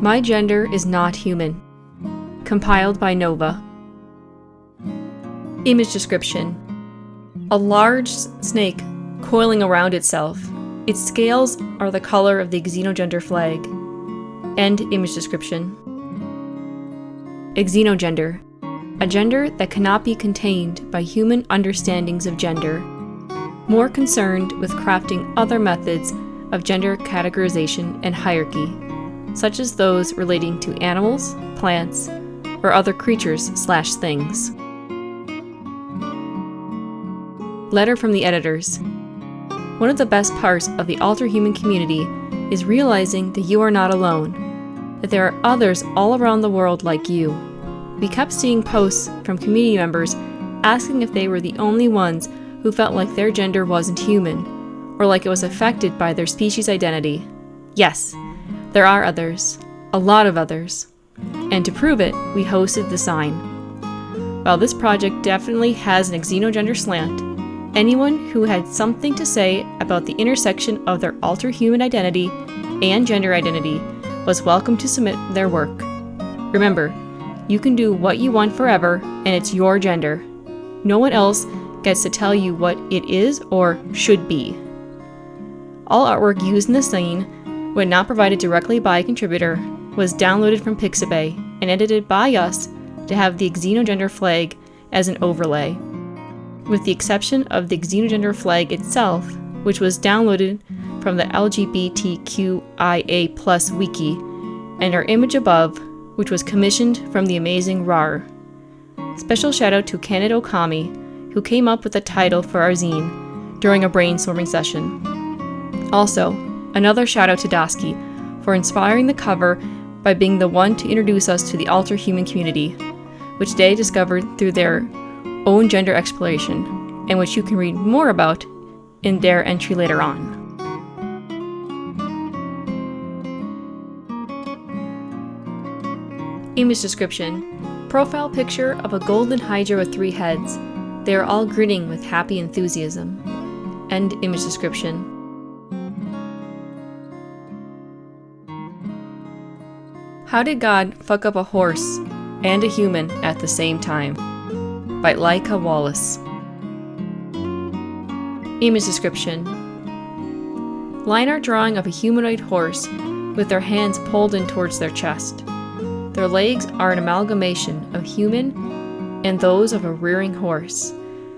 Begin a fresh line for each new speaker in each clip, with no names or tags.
My gender is not human. Compiled by Nova. Image description. A large snake coiling around itself. Its scales are the color of the xenogender flag. End image description. Xenogender. A gender that cannot be contained by human understandings of gender. More concerned with crafting other methods of gender categorization and hierarchy, such as those relating to animals, plants, or other creatures/things. Letter from the editors. One of the best parts of the alterhuman community is realizing that you are not alone, that there are others all around the world like you. We kept seeing posts from community members asking if they were the only ones who felt like their gender wasn't human, or like it was affected by their species identity. Yes, there are others, a lot of others. And to prove it, we hosted the Zine. While this project definitely has an xenogender slant, anyone who had something to say about the intersection of their alterhuman identity and gender identity was welcome to submit their work. Remember, you can do what you want forever, and it's your gender. No one else gets to tell you what it is or should be. All artwork used in the Zine, when not provided directly by a contributor, was downloaded from Pixabay and edited by us to have the xenogender flag as an overlay, with the exception of the xenogender flag itself, which was downloaded from the LGBTQIA+ wiki, and our image above, which was commissioned from the amazing RAR. Special shout out to Kenneth Okami, who came up with the title for our zine during a brainstorming session. Also, another shout out to Dasky for inspiring the cover by being the one to introduce us to the alterhuman community, which they discovered through their own gender exploration, and which you can read more about in their entry later on. Image description. Profile picture of a golden hydra with 3 heads. They are all grinning with happy enthusiasm. End image description. How did God fuck up a horse and a human at the same time? By Laika Wallace. Image description. Line art drawing of a humanoid horse with their hands pulled in towards their chest. Their legs are an amalgamation of human and those of a rearing horse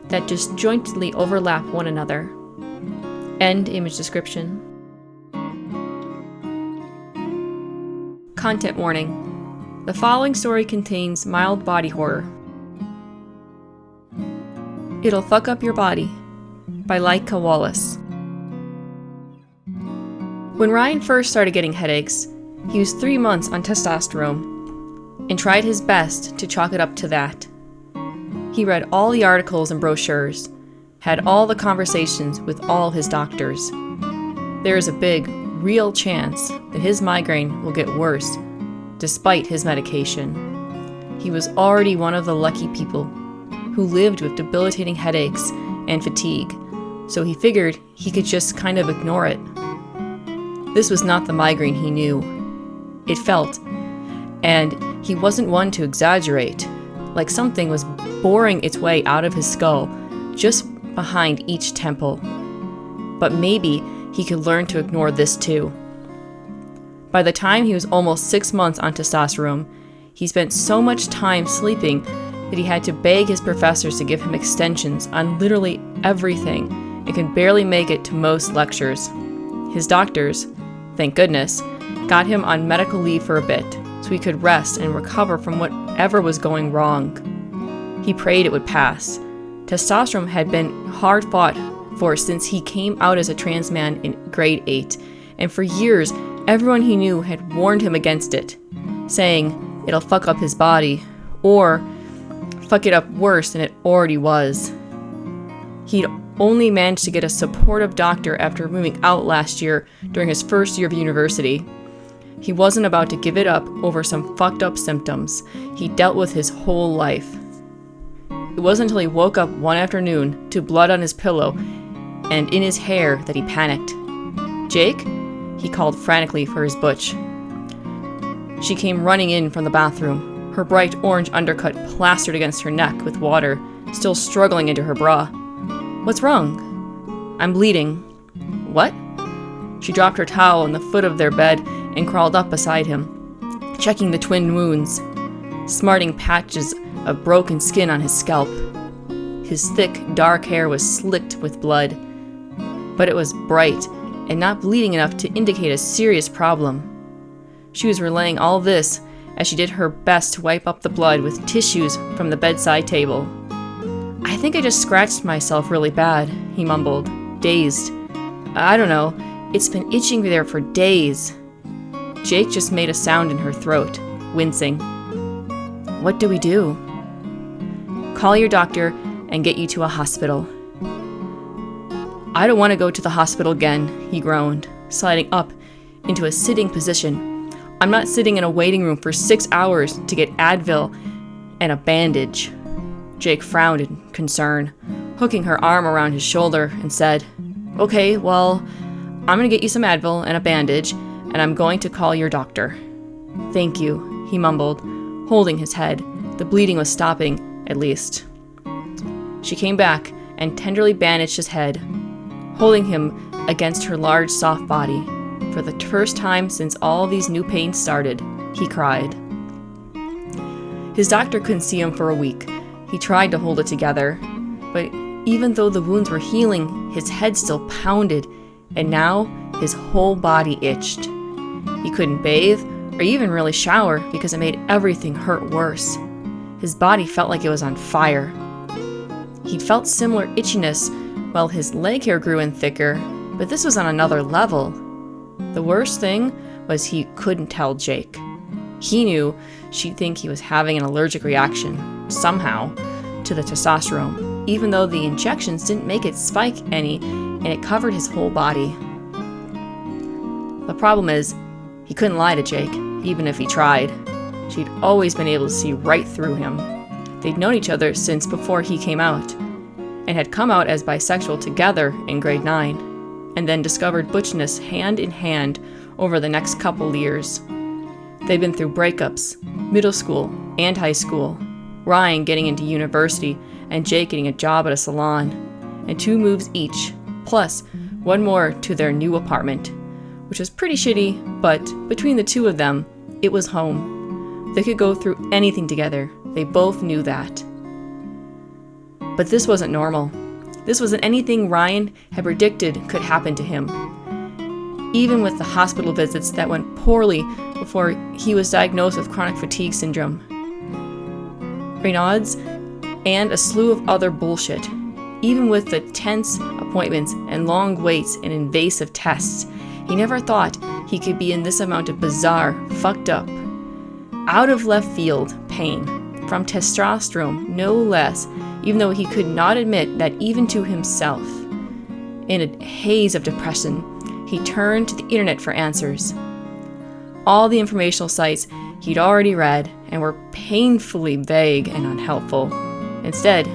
that disjointedly overlap one another. End image description. Content warning. The following story contains mild body horror. It'll Fuck Up Your Body by Laika Wallace. When Ryan first started getting headaches, he was 3 months on testosterone and tried his best to chalk it up to that. He read all the articles and brochures, had all the conversations with all his doctors. There is a big, real chance that his migraine will get worse despite his medication. He was already one of the lucky people who lived with debilitating headaches and fatigue, so he figured he could just kind of ignore it. This was not the migraine he knew. It felt, and he wasn't one to exaggerate, like something was boring its way out of his skull, just behind each temple. But maybe he could learn to ignore this too. By the time he was almost 6 months on testosterone, he spent so much time sleeping that he had to beg his professors to give him extensions on literally everything and could barely make it to most lectures. His doctors, thank goodness, got him on medical leave for a bit so he could rest and recover from whatever was going wrong. He prayed it would pass. Testosterone had been hard fought for since he came out as a trans man in grade 8, and for years everyone he knew had warned him against it, saying it'll fuck up his body, or fuck it up worse than it already was. He'd only managed to get a supportive doctor after moving out last year during his first year of university. He wasn't about to give it up over some fucked up symptoms he dealt with his whole life. It wasn't until he woke up one afternoon to blood on his pillow and in his hair that he panicked. "Jake?" he called frantically for his butch. She came running in from the bathroom, her bright orange undercut plastered against her neck with water, still struggling into her bra. "What's wrong?" "I'm bleeding." "What?" She dropped her towel on the foot of their bed and crawled up beside him, checking the twin wounds, smarting patches of broken skin on his scalp. His thick, dark hair was slicked with blood, but it was bright and not bleeding enough to indicate a serious problem. She was relaying all this as she did her best to wipe up the blood with tissues from the bedside table. "I think I just scratched myself really bad," he mumbled, dazed. "I don't know. It's been itching there for days." Jake just made a sound in her throat, wincing. "What do we do?" "Call your doctor and get you to a hospital." "I don't want to go to the hospital again," he groaned, sliding up into a sitting position. "I'm not sitting in a waiting room for 6 hours to get Advil and a bandage." Jake frowned in concern, hooking her arm around his shoulder, and said, "Okay, well, I'm going to get you some Advil and a bandage, and I'm going to call your doctor." "Thank you," he mumbled, holding his head. The bleeding was stopping, at least. She came back and tenderly bandaged his head, holding him against her large, soft body. For the first time since all these new pains started, he cried. His doctor couldn't see him for a week. He tried to hold it together, but even though the wounds were healing, his head still pounded, and now his whole body itched. He couldn't bathe or even really shower because it made everything hurt worse. His body felt like it was on fire. He'd felt similar itchiness while his leg hair grew in thicker, but this was on another level. The worst thing was he couldn't tell Jake. He knew she'd think he was having an allergic reaction, somehow, to the testosterone, even though the injections didn't make it spike any and it covered his whole body. The problem is, he couldn't lie to Jake, even if he tried. She'd always been able to see right through him. They'd known each other since before he came out, and had come out as bisexual together in grade 9, and then discovered butchness hand in hand over the next couple years. They'd been through breakups, middle school and high school, Ryan getting into university and Jake getting a job at a salon, and 2 moves each, plus 1 more to their new apartment, which was pretty shitty, but between the 2 of them, it was home. They could go through anything together. They both knew that. But this wasn't normal. This wasn't anything Ryan had predicted could happen to him. Even with the hospital visits that went poorly before he was diagnosed with chronic fatigue syndrome, Raynaud's, and a slew of other bullshit. Even with the tense appointments and long waits and invasive tests, he never thought he could be in this amount of bizarre, fucked up, out of left field pain from testosterone, no less, even though he could not admit that even to himself. In a haze of depression, he turned to the internet for answers. All the informational sites he'd already read and were painfully vague and unhelpful. Instead,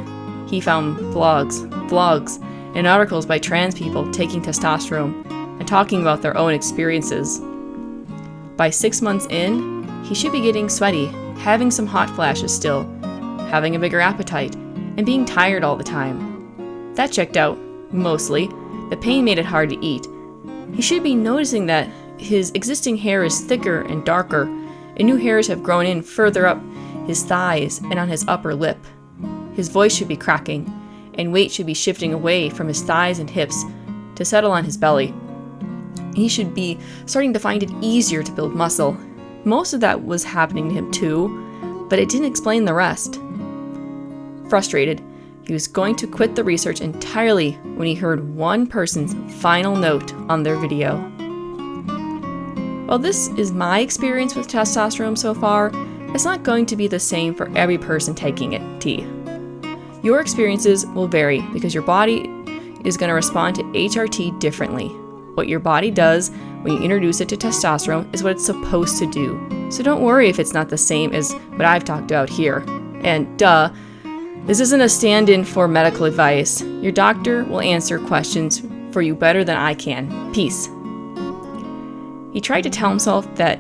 he found vlogs, and articles by trans people taking testosterone and talking about their own experiences. By 6 months in, he should be getting sweaty, having some hot flashes still, having a bigger appetite, and being tired all the time. That checked out, mostly. The pain made it hard to eat. He should be noticing that his existing hair is thicker and darker, and new hairs have grown in further up his thighs and on his upper lip. His voice should be cracking, and weight should be shifting away from his thighs and hips to settle on his belly. He should be starting to find it easier to build muscle. Most of that was happening to him too, but it didn't explain the rest. Frustrated, he was going to quit the research entirely when he heard one person's final note on their video. While this is my experience with testosterone so far, it's not going to be the same for every person taking it, T. Your experiences will vary because your body is going to respond to HRT differently. What your body does when you introduce it to testosterone is what it's supposed to do. So don't worry if it's not the same as what I've talked about here. And duh, this isn't a stand-in for medical advice. Your doctor will answer questions for you better than I can. Peace. He tried to tell himself that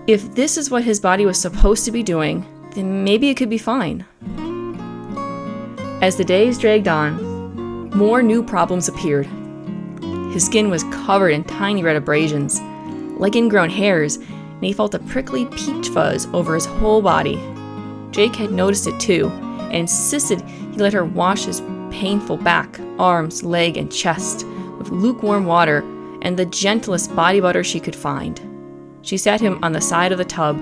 If this is what his body was supposed to be doing, then maybe it could be fine. As the days dragged on, more new problems appeared. His skin was covered in tiny red abrasions, like ingrown hairs, and he felt a prickly peach fuzz over his whole body. Jake had noticed it too, and insisted he let her wash his painful back, arms, leg, and chest with lukewarm water and the gentlest body butter she could find. She sat him on the side of the tub,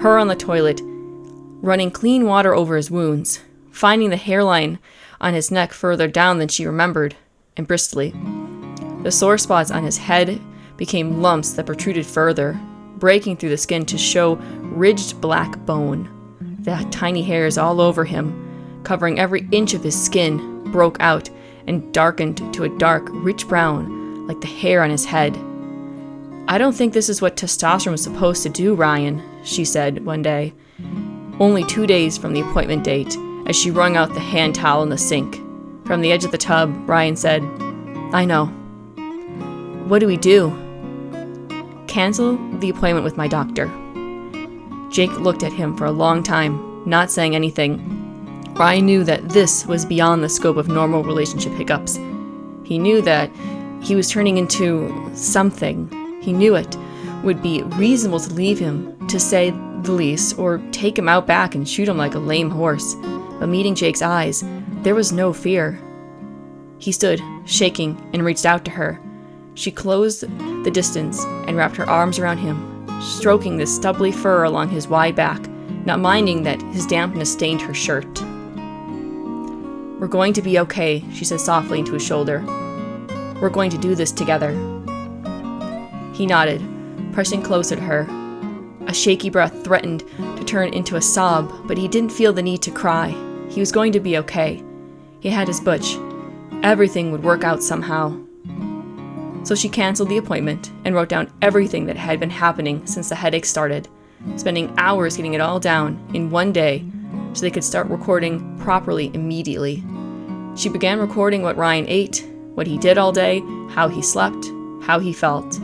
her on the toilet, running clean water over his wounds, finding the hairline on his neck further down than she remembered, and bristly. The sore spots on his head became lumps that protruded further, breaking through the skin to show ridged black bone. The tiny hairs all over him, covering every inch of his skin, broke out and darkened to a dark, rich brown, like the hair on his head. "I don't think this is what testosterone was supposed to do, Ryan," she said one day, only 2 days from the appointment date, as she wrung out the hand towel in the sink. From the edge of the tub, Ryan said, "I know." "What do we do?" "Cancel the appointment with my doctor." Jake looked at him for a long time, not saying anything. Ryan knew that this was beyond the scope of normal relationship hiccups. He knew that he was turning into something. He knew it would be reasonable to leave him, to say the least, or take him out back and shoot him like a lame horse. But meeting Jake's eyes, there was no fear. He stood, shaking, and reached out to her. She closed the distance and wrapped her arms around him, stroking the stubbly fur along his wide back, not minding that his dampness stained her shirt. "We're going to be okay," she said softly into his shoulder. "We're going to do this together." He nodded, pressing closer to her. A shaky breath threatened to turn into a sob, but he didn't feel the need to cry. He was going to be okay. He had his butch. Everything would work out somehow. So she canceled the appointment and wrote down everything that had been happening since the headache started, spending hours getting it all down in one day so they could start recording properly immediately. She began recording what Ryan ate, what he did all day, how he slept, how he felt.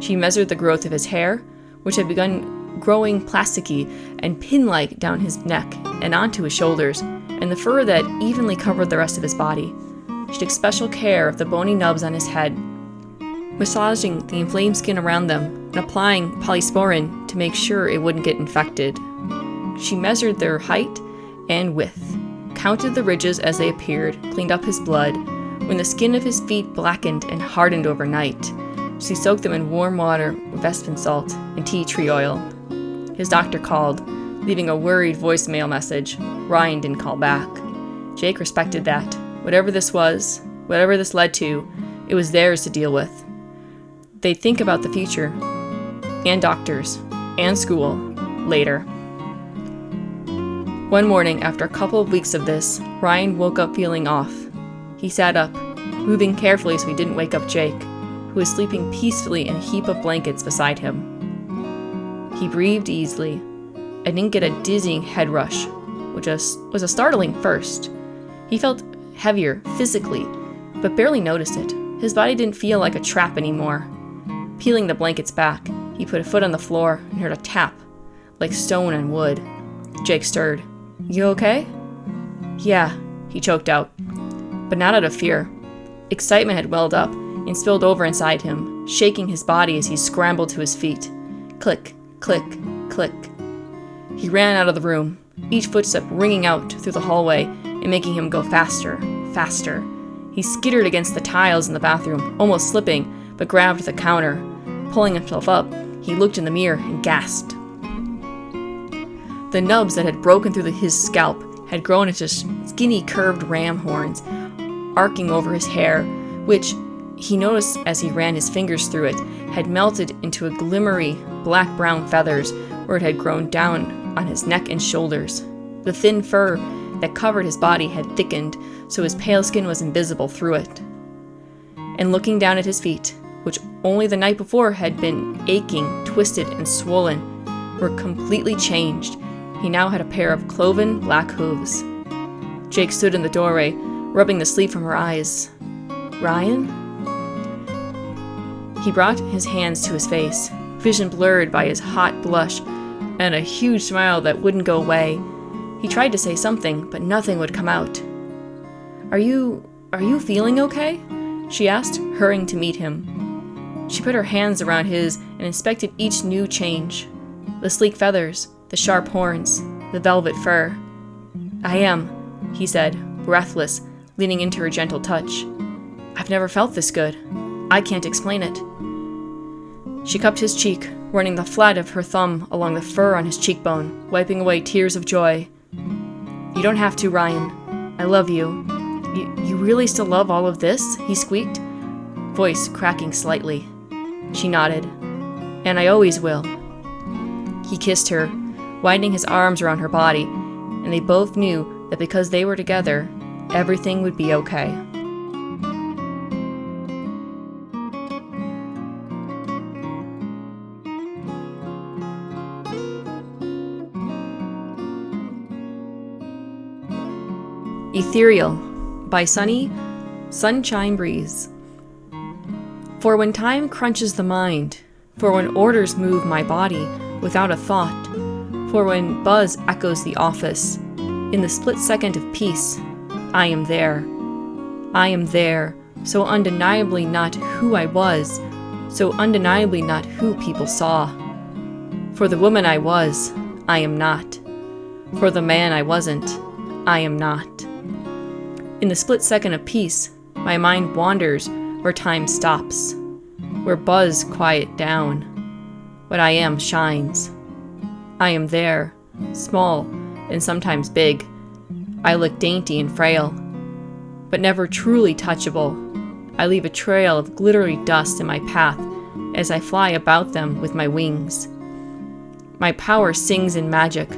She measured the growth of his hair, which had begun growing plasticky and pin-like down his neck and onto his shoulders, and the fur that evenly covered the rest of his body. She took special care of the bony nubs on his head, massaging the inflamed skin around them and applying polysporin to make sure it wouldn't get infected. She measured their height and width, counted the ridges as they appeared, cleaned up his blood. When the skin of his feet blackened and hardened overnight, she soaked them in warm water with Vespin salt and tea tree oil. His doctor called, leaving a worried voicemail message. Ryan didn't call back. Jake respected that. Whatever this was, whatever this led to, it was theirs to deal with. They'd think about the future, and doctors, and school, later. One morning, after a couple of weeks of this, Ryan woke up feeling off. He sat up, moving carefully so he didn't wake up Jake, who was sleeping peacefully in a heap of blankets beside him. He breathed easily, and didn't get a dizzying head rush, which was a startling first. He felt heavier physically, but barely noticed it. His body didn't feel like a trap anymore. Peeling the blankets back, he put a foot on the floor and heard a tap, like stone on wood. Jake stirred. "You okay?" "Yeah," he choked out, but not out of fear. Excitement had welled up and spilled over inside him, shaking his body as he scrambled to his feet. Click, click, click. He ran out of the room, each footstep ringing out through the hallway and making him go faster, faster. He skittered against the tiles in the bathroom, almost slipping, but grabbed the counter. Pulling himself up, he looked in the mirror and gasped. The nubs that had broken through his scalp had grown into skinny curved ram horns, arcing over his hair, which, he noticed as he ran his fingers through it, had melted into a glimmery black-brown feathers where it had grown down on his neck and shoulders. The thin fur that covered his body had thickened so his pale skin was invisible through it. And looking down at his feet, which only the night before had been aching, twisted, and swollen, were completely changed. He now had a pair of cloven black hooves. Jake stood in the doorway, rubbing the sleep from her eyes. "Ryan?" He brought his hands to his face, vision blurred by his hot blush and a huge smile that wouldn't go away. He tried to say something, but nothing would come out. Are you feeling okay?" she asked, hurrying to meet him. She put her hands around his and inspected each new change. The sleek feathers, the sharp horns, the velvet fur. "I am," he said, breathless, leaning into her gentle touch. "I've never felt this good. I can't explain it." She cupped his cheek, running the flat of her thumb along the fur on his cheekbone, wiping away tears of joy. "You don't have to, Ryan. I love you. You really still love all of this?" he squeaked, voice cracking slightly. She nodded. "And I always will." He kissed her, winding his arms around her body, and they both knew that because they were together, everything would be okay. Ethereal by Sunshine Breeze. For when time crunches the mind, for when orders move my body without a thought, for when buzz echoes the office, in the split second of peace, I am there. I am there, so undeniably not who I was, so undeniably not who people saw. For the woman I was, I am not. For the man I wasn't, I am not. In the split second of peace, my mind wanders where time stops, where buzz quiet down. What I am shines. I am there, small and sometimes big. I look dainty and frail, but never truly touchable. I leave a trail of glittery dust in my path as I fly about them with my wings. My power sings in magic.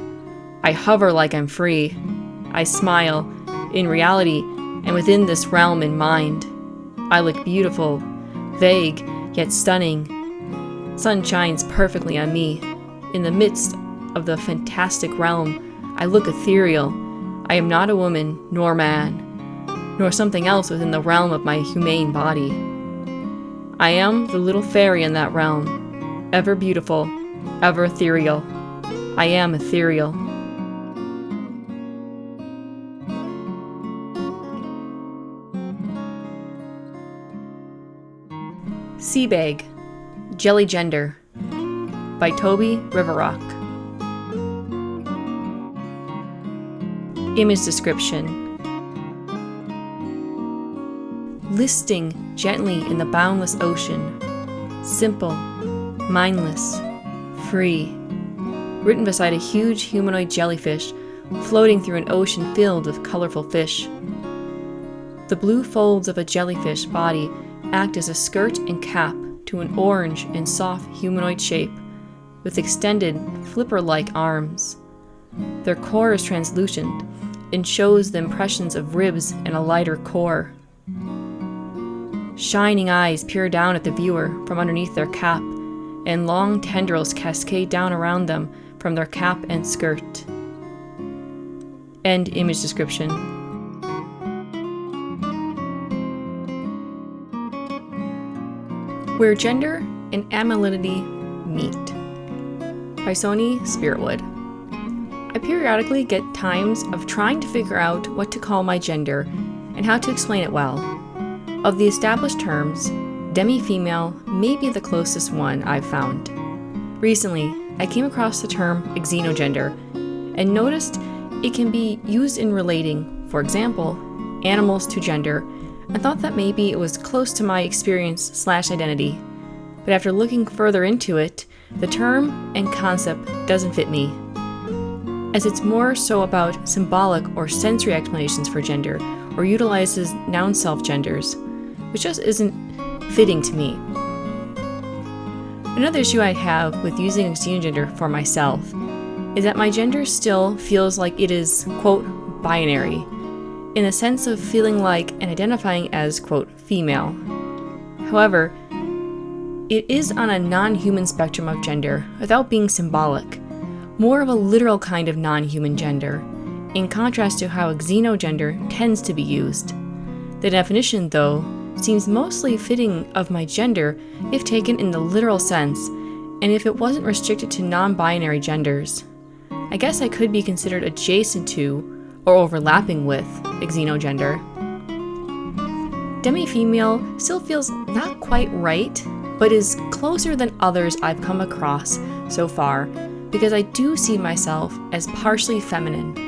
I hover like I'm free. I smile, in reality, and within this realm in mind. I look beautiful, vague, yet stunning. Sun shines perfectly on me. In the midst of the fantastic realm, I look ethereal. I am not a woman, nor man, nor something else within the realm of my humane body. I am the little fairy in that realm, ever beautiful, ever ethereal. I am ethereal. Seabag, Gender by Toby Riverrock. Image description. Listing gently in the boundless ocean, simple, mindless, free, written beside a huge humanoid jellyfish floating through an ocean filled with colorful fish. The blue folds of a jellyfish body act as a skirt and cap to an orange and soft humanoid shape with extended flipper-like arms. Their core is translucent and shows the impressions of ribs and a lighter core. Shining eyes peer down at the viewer from underneath their cap, and long tendrils cascade down around them from their cap and skirt. End image description. Where Gender and Animality Meet by Sony Spiritwood. I periodically get times of trying to figure out what to call my gender and how to explain it well. Of the established terms, demi-female may be the closest one I've found. Recently, I came across the term xenogender and noticed it can be used in relating, for example, animals to gender, and thought that maybe it was close to my experience/identity. But after looking further into it, the term and concept doesn't fit me, as it's more so about symbolic or sensory explanations for gender, or utilizes noun self-genders, which just isn't fitting to me. Another issue I have with using xenogender for myself is that my gender still feels like it is, quote, binary, in the sense of feeling like and identifying as, quote, female. However, it is on a non-human spectrum of gender without being symbolic, more of a literal kind of non-human gender, in contrast to how xenogender tends to be used. The definition, though, seems mostly fitting of my gender if taken in the literal sense, And if it wasn't restricted to non-binary genders, I guess I could be considered adjacent to or overlapping with xenogender. Demi-female still feels not quite right, but is closer than others I've come across so far because I do see myself as partially feminine.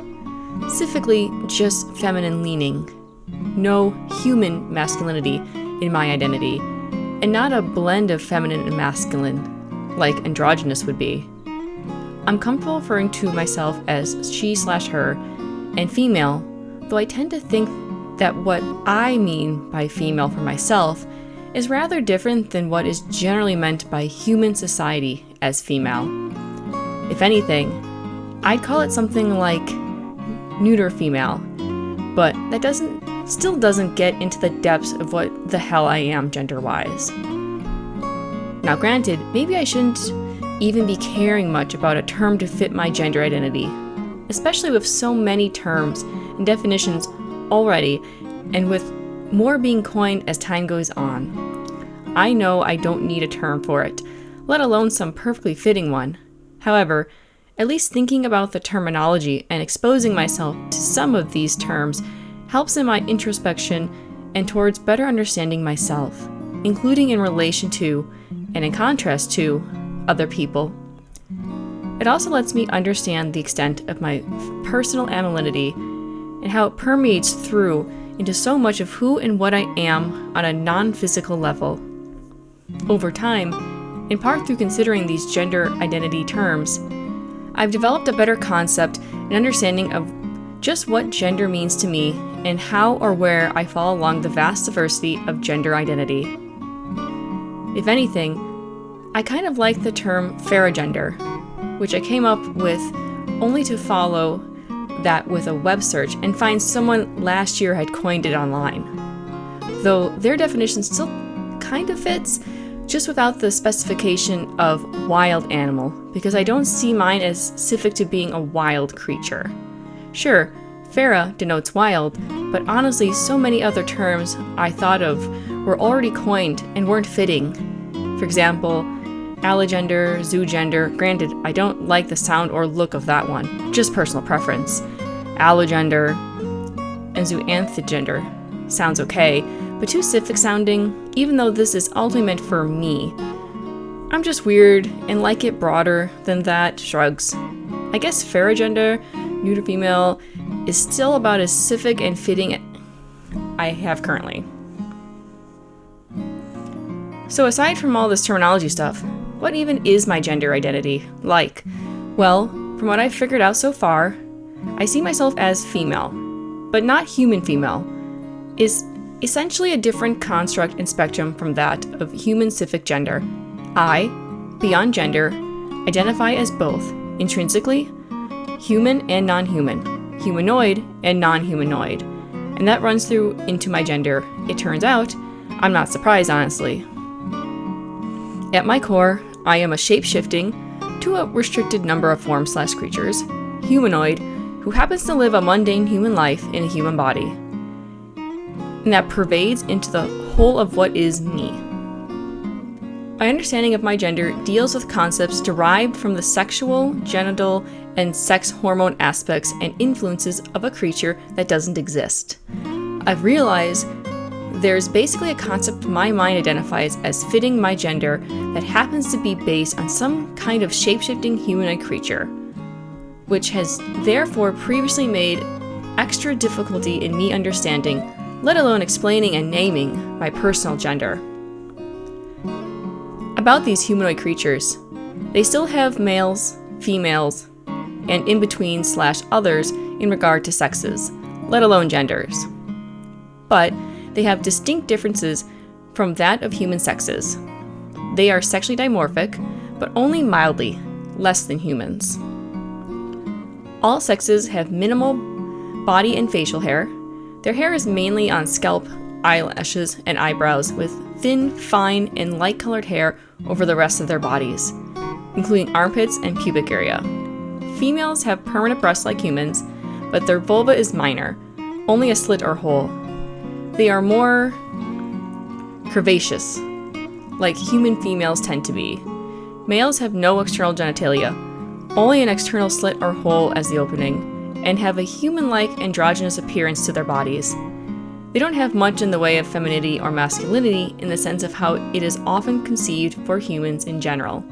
Specifically, just feminine leaning. No human masculinity in my identity, and not a blend of feminine and masculine, like androgynous would be. I'm comfortable referring to myself as she/her and female, though I tend to think that what I mean by female for myself is rather different than what is generally meant by human society as female. If anything, I'd call it something like neuter female, but that still doesn't get into the depths of what the hell I am gender-wise. Now granted, maybe I shouldn't even be caring much about a term to fit my gender identity, especially with so many terms and definitions already, and with more being coined as time goes on. I know I don't need a term for it, let alone some perfectly fitting one. However, at least thinking about the terminology and exposing myself to some of these terms helps in my introspection and towards better understanding myself, including in relation to, and in contrast to, other people. It also lets me understand the extent of my personal animality and how it permeates through into so much of who and what I am on a non-physical level. Over time, in part through considering these gender identity terms, I've developed a better concept and understanding of just what gender means to me and how or where I fall along the vast diversity of gender identity. If anything, I kind of like the term feragender, which I came up with only to follow that with a web search and find someone last year had coined it online. Though their definition still kind of fits, just without the specification of wild animal, because I don't see mine as specific to being a wild creature. Sure, fera denotes wild, but honestly so many other terms I thought of were already coined and weren't fitting. For example, allogender, zoogender. Granted, I don't like the sound or look of that one, just personal preference. Allogender and zoanthogender sounds okay, but too specific sounding, even though this is ultimately meant for me. I'm just weird and like it broader than that. Shrugs. I guess feragender, neuter female, is still about as specific and fitting I have currently. So aside from all this terminology stuff, what even is my gender identity like? Well, from what I've figured out so far, I see myself as female, but not human female, is essentially a different construct and spectrum from that of human-specific gender. I, beyond gender, identify as both, intrinsically, human and non-human, humanoid and non-humanoid, and that runs through into my gender. It turns out, I'm not surprised honestly. At my core, I am a shape-shifting, to a restricted number of forms/creatures, humanoid who happens to live a mundane human life in a human body, and that pervades into the whole of what is me. My understanding of my gender deals with concepts derived from the sexual, genital, and sex hormone aspects and influences of a creature that doesn't exist. I've realized there's basically a concept my mind identifies as fitting my gender that happens to be based on some kind of shape-shifting humanoid creature, which has therefore previously made extra difficulty in me understanding, let alone explaining and naming, my personal gender. About these humanoid creatures, they still have males, females, and in-between/others in regard to sexes, let alone genders. But they have distinct differences from that of human sexes. They are sexually dimorphic, but only mildly, less than humans. All sexes have minimal body and facial hair. Their hair is mainly on scalp, eyelashes, and eyebrows, with thin, fine, and light-colored hair over the rest of their bodies, including armpits and pubic area. Females have permanent breasts like humans, but their vulva is minor, only a slit or hole. They are more curvaceous, like human females tend to be, Males have no external genitalia, only an external slit or hole as the opening, and have a human-like androgynous appearance to their bodies. They don't have much in the way of femininity or masculinity in the sense of how it is often conceived for humans in general.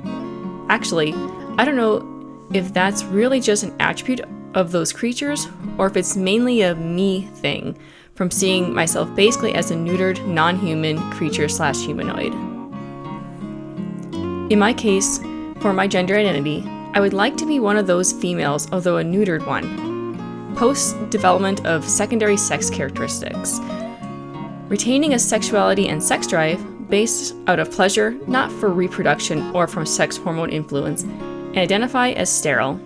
Actually, I don't know if that's really just an attribute of those creatures, or if it's mainly a me thing, from seeing myself basically as a neutered, non-human creature/humanoid. In my case, for my gender identity, I would like to be one of those females, although a neutered one, post-development of secondary sex characteristics, retaining a sexuality and sex drive based out of pleasure, not for reproduction or from sex hormone influence, and identify as sterile.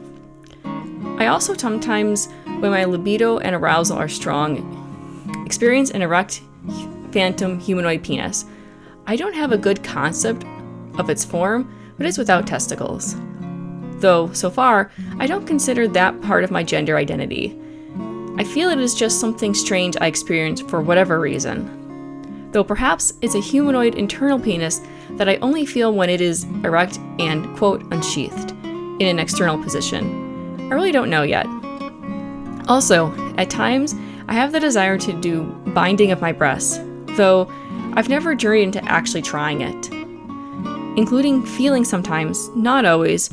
I also sometimes, when my libido and arousal are strong, experience an erect phantom humanoid penis. I don't have a good concept of its form, but it's without testicles. Though, so far, I don't consider that part of my gender identity. I feel it is just something strange I experience for whatever reason. Though perhaps it's a humanoid internal penis that I only feel when it is erect and, quote, unsheathed, in an external position. I really don't know yet. Also, at times, I have the desire to do binding of my breasts, though I've never journeyed into actually trying it. Including feeling sometimes, not always,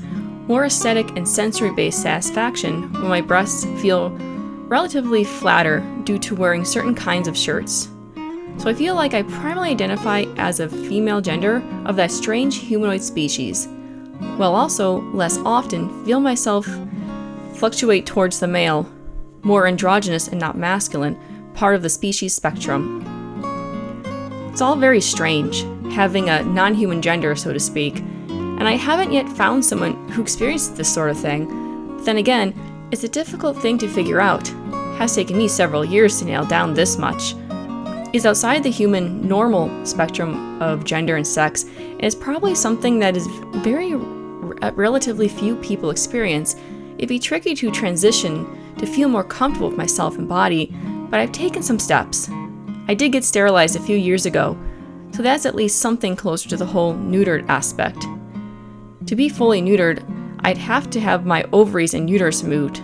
more aesthetic and sensory-based satisfaction when my breasts feel relatively flatter due to wearing certain kinds of shirts. So I feel like I primarily identify as a female gender of that strange humanoid species, while also, less often, feel myself fluctuate towards the male, more androgynous and not masculine, part of the species spectrum. It's all very strange, having a non-human gender, so to speak, and I haven't yet found someone who experienced this sort of thing. But then again, it's a difficult thing to figure out. It has taken me several years to nail down this much. It's outside the human normal spectrum of gender and sex, and it's probably something that is very relatively few people experience. It'd be tricky to transition to feel more comfortable with myself and body, but I've taken some steps. I did get sterilized a few years ago, so that's at least something closer to the whole neutered aspect. To be fully neutered, I'd have to have my ovaries and uterus removed,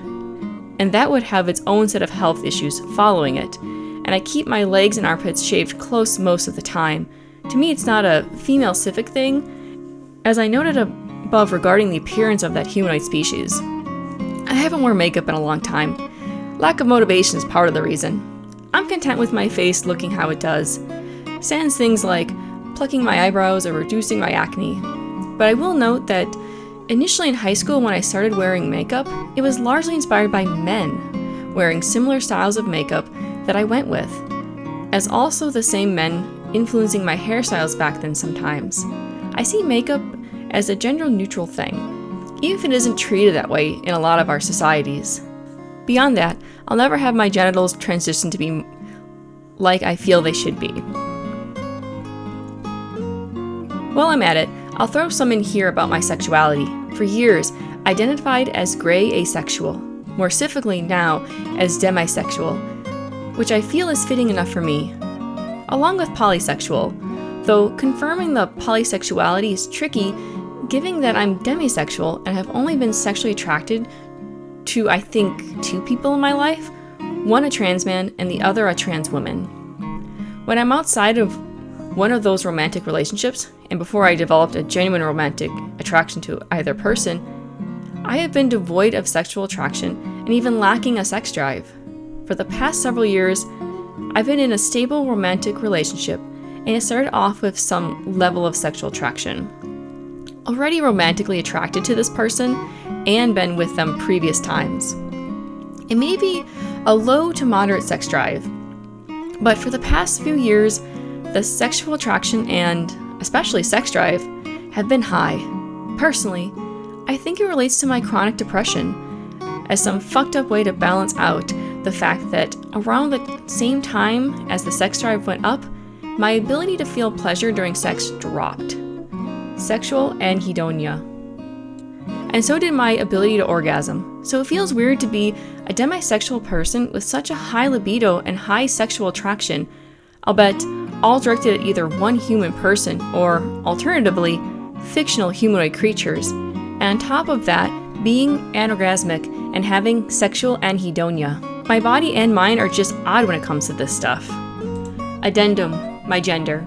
and that would have its own set of health issues following it, and I keep my legs and armpits shaved close most of the time. To me, it's not a female-specific thing, as I noted above regarding the appearance of that humanoid species. I haven't worn makeup in a long time. Lack of motivation is part of the reason. I'm content with my face looking how it does, sans things like plucking my eyebrows or reducing my acne. But I will note that initially in high school when I started wearing makeup, it was largely inspired by men wearing similar styles of makeup that I went with, as also the same men influencing my hairstyles back then sometimes. I see makeup as a gender-neutral thing, even if it isn't treated that way in a lot of our societies. Beyond that, I'll never have my genitals transition to be like I feel they should be. While I'm at it, I'll throw some in here about my sexuality. For years, I identified as gray asexual, more specifically now as demisexual, which I feel is fitting enough for me, along with polysexual, though confirming the polysexuality is tricky given that I'm demisexual and have only been sexually attracted to, I think, 2 people in my life, one a trans man and the other a trans woman. When I'm outside of one of those romantic relationships, and before I developed a genuine romantic attraction to either person, I have been devoid of sexual attraction and even lacking a sex drive. For the past several years, I've been in a stable romantic relationship, and it started off with some level of sexual attraction. Already romantically attracted to this person, and been with them previous times. It may be a low to moderate sex drive, but for the past few years, the sexual attraction and especially sex drive have been high. Personally, I think it relates to my chronic depression as some fucked up way to balance out the fact that around the same time as the sex drive went up, my ability to feel pleasure during sex dropped. Sexual anhedonia. And so did my ability to orgasm. So it feels weird to be a demisexual person with such a high libido and high sexual attraction, I'll bet all directed at either one human person or, alternatively, fictional humanoid creatures, and on top of that, being anorgasmic and having sexual anhedonia. My body and mind are just odd when it comes to this stuff. Addendum, my gender.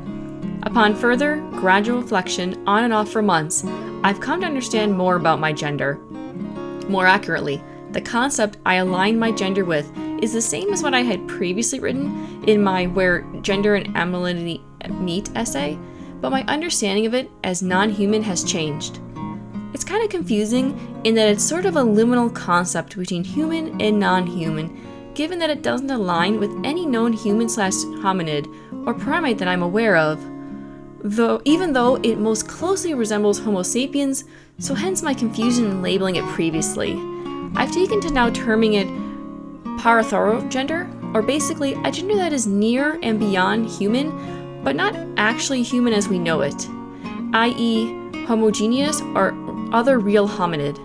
Upon further, gradual reflection on and off for months, I've come to understand more about my gender. More accurately, the concept I align my gender with is the same as what I had previously written in my Where Gender and Animality Meet essay, but my understanding of it as non-human has changed. It's kind of confusing in that it's sort of a liminal concept between human and non-human, given that it doesn't align with any known human/hominid or primate that I'm aware of, even though it most closely resembles Homo sapiens, so hence my confusion in labeling it previously. I've taken to now terming it parathorogender, or basically a gender that is near and beyond human, but not actually human as we know it, i.e. homogeneous or other real hominid.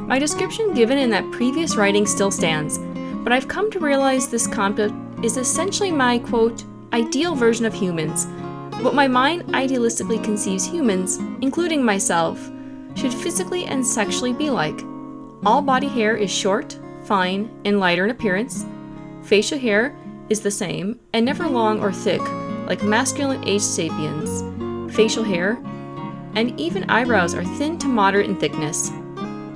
My description given in that previous writing still stands, but I've come to realize this concept is essentially my, quote, ideal version of humans, what my mind idealistically conceives humans, including myself, should physically and sexually be like. All body hair is short, fine, and lighter in appearance. Facial hair is the same, and never long or thick, like masculine aged sapiens. Facial hair and even eyebrows are thin to moderate in thickness.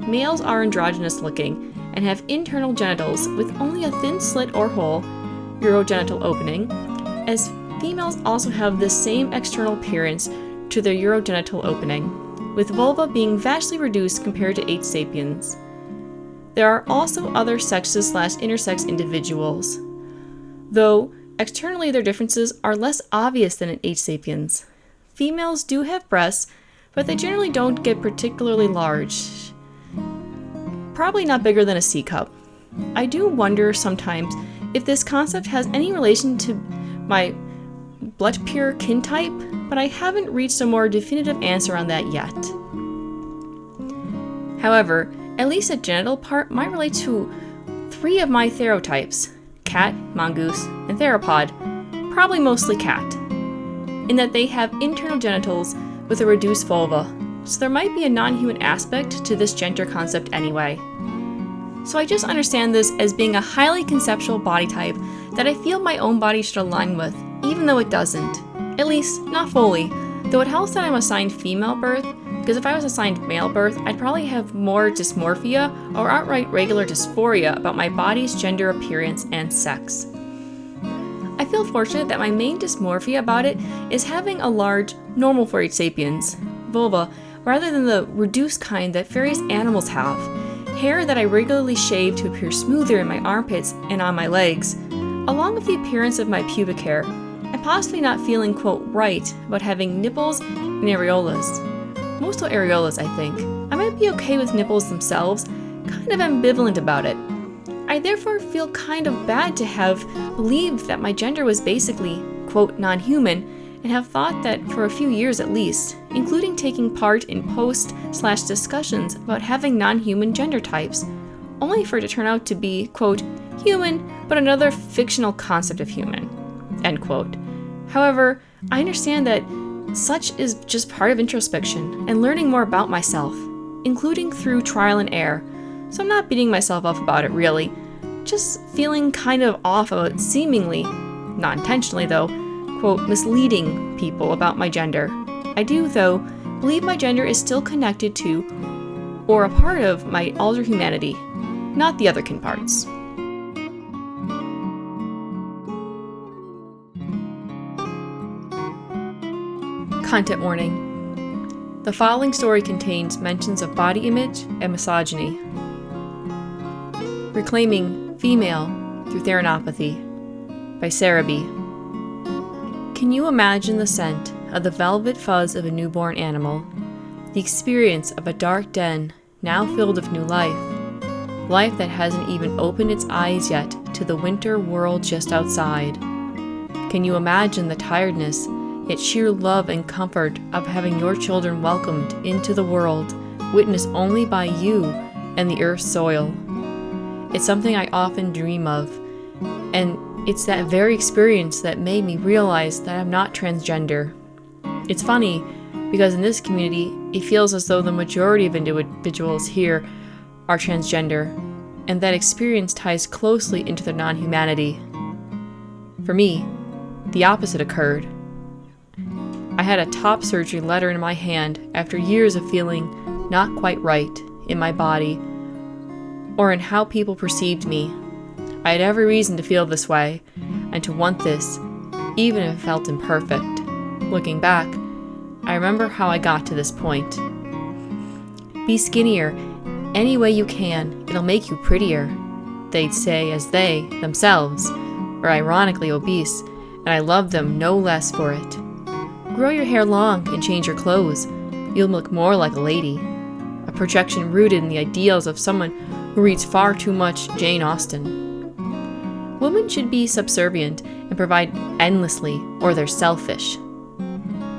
Males are androgynous looking and have internal genitals with only a thin slit or hole, urogenital opening, as females also have the same external appearance to their urogenital opening, with vulva being vastly reduced compared to aged sapiens. There are also other sexes/intersex individuals, though externally their differences are less obvious than in aged sapiens. Females do have breasts, but they generally don't get particularly large. Probably not bigger than a C cup. I do wonder sometimes if this concept has any relation to my blood pure kin type, but I haven't reached a more definitive answer on that yet. However, at least the genital part might relate to 3 of my therotypes: cat, mongoose, and theropod, probably mostly cat, in that they have internal genitals with a reduced vulva, so there might be a non-human aspect to this gender concept anyway. So I just understand this as being a highly conceptual body type that I feel my own body should align with, even though it doesn't. At least, not fully, though it helps that I'm assigned female birth, because if I was assigned male birth, I'd probably have more dysmorphia or outright regular dysphoria about my body's gender appearance and sex. I feel fortunate that my main dysmorphia about it is having a large, normal for aged sapiens, vulva, rather than the reduced kind that various animals have, hair that I regularly shave to appear smoother in my armpits and on my legs, along with the appearance of my pubic hair, and possibly not feeling, quote, right about having nipples and areolas. Mostly areolas, I think. I might be okay with nipples themselves, kind of ambivalent about it. I therefore feel kind of bad to have believed that my gender was basically, quote, non-human, and have thought that for a few years at least, including taking part in post/discussions about having non-human gender types, only for it to turn out to be, quote, human, but another fictional concept of human, end quote. However, I understand that such is just part of introspection and learning more about myself, including through trial and error, so I'm not beating myself up about it really, just feeling kind of off about seemingly, not intentionally though, quote, misleading people about my gender. I do, though, believe my gender is still connected to, or a part of, my alterhumanity, not the other kin parts. Content warning. The following story contains mentions of body image and misogyny. Reclaiming Female Through Therianthrophy by Sarah B. Can you imagine the scent of the velvet fuzz of a newborn animal, the experience of a dark den now filled with new life, life that hasn't even opened its eyes yet to the winter world just outside? Can you imagine the tiredness, yet sheer love and comfort of having your children welcomed into the world, witnessed only by you and the earth's soil? It's something I often dream of, and it's that very experience that made me realize that I'm not transgender. It's funny, because in this community, it feels as though the majority of individuals here are transgender, and that experience ties closely into their non-humanity. For me, the opposite occurred. I had a top surgery letter in my hand after years of feeling not quite right in my body or in how people perceived me. I had every reason to feel this way and to want this, even if it felt imperfect. Looking back, I remember how I got to this point. Be skinnier any way you can, it'll make you prettier, they'd say as they, themselves, are ironically obese, and I loved them no less for it. Grow your hair long and change your clothes. You'll look more like a lady. A projection rooted in the ideals of someone who reads far too much Jane Austen. Women should be subservient and provide endlessly, or they're selfish.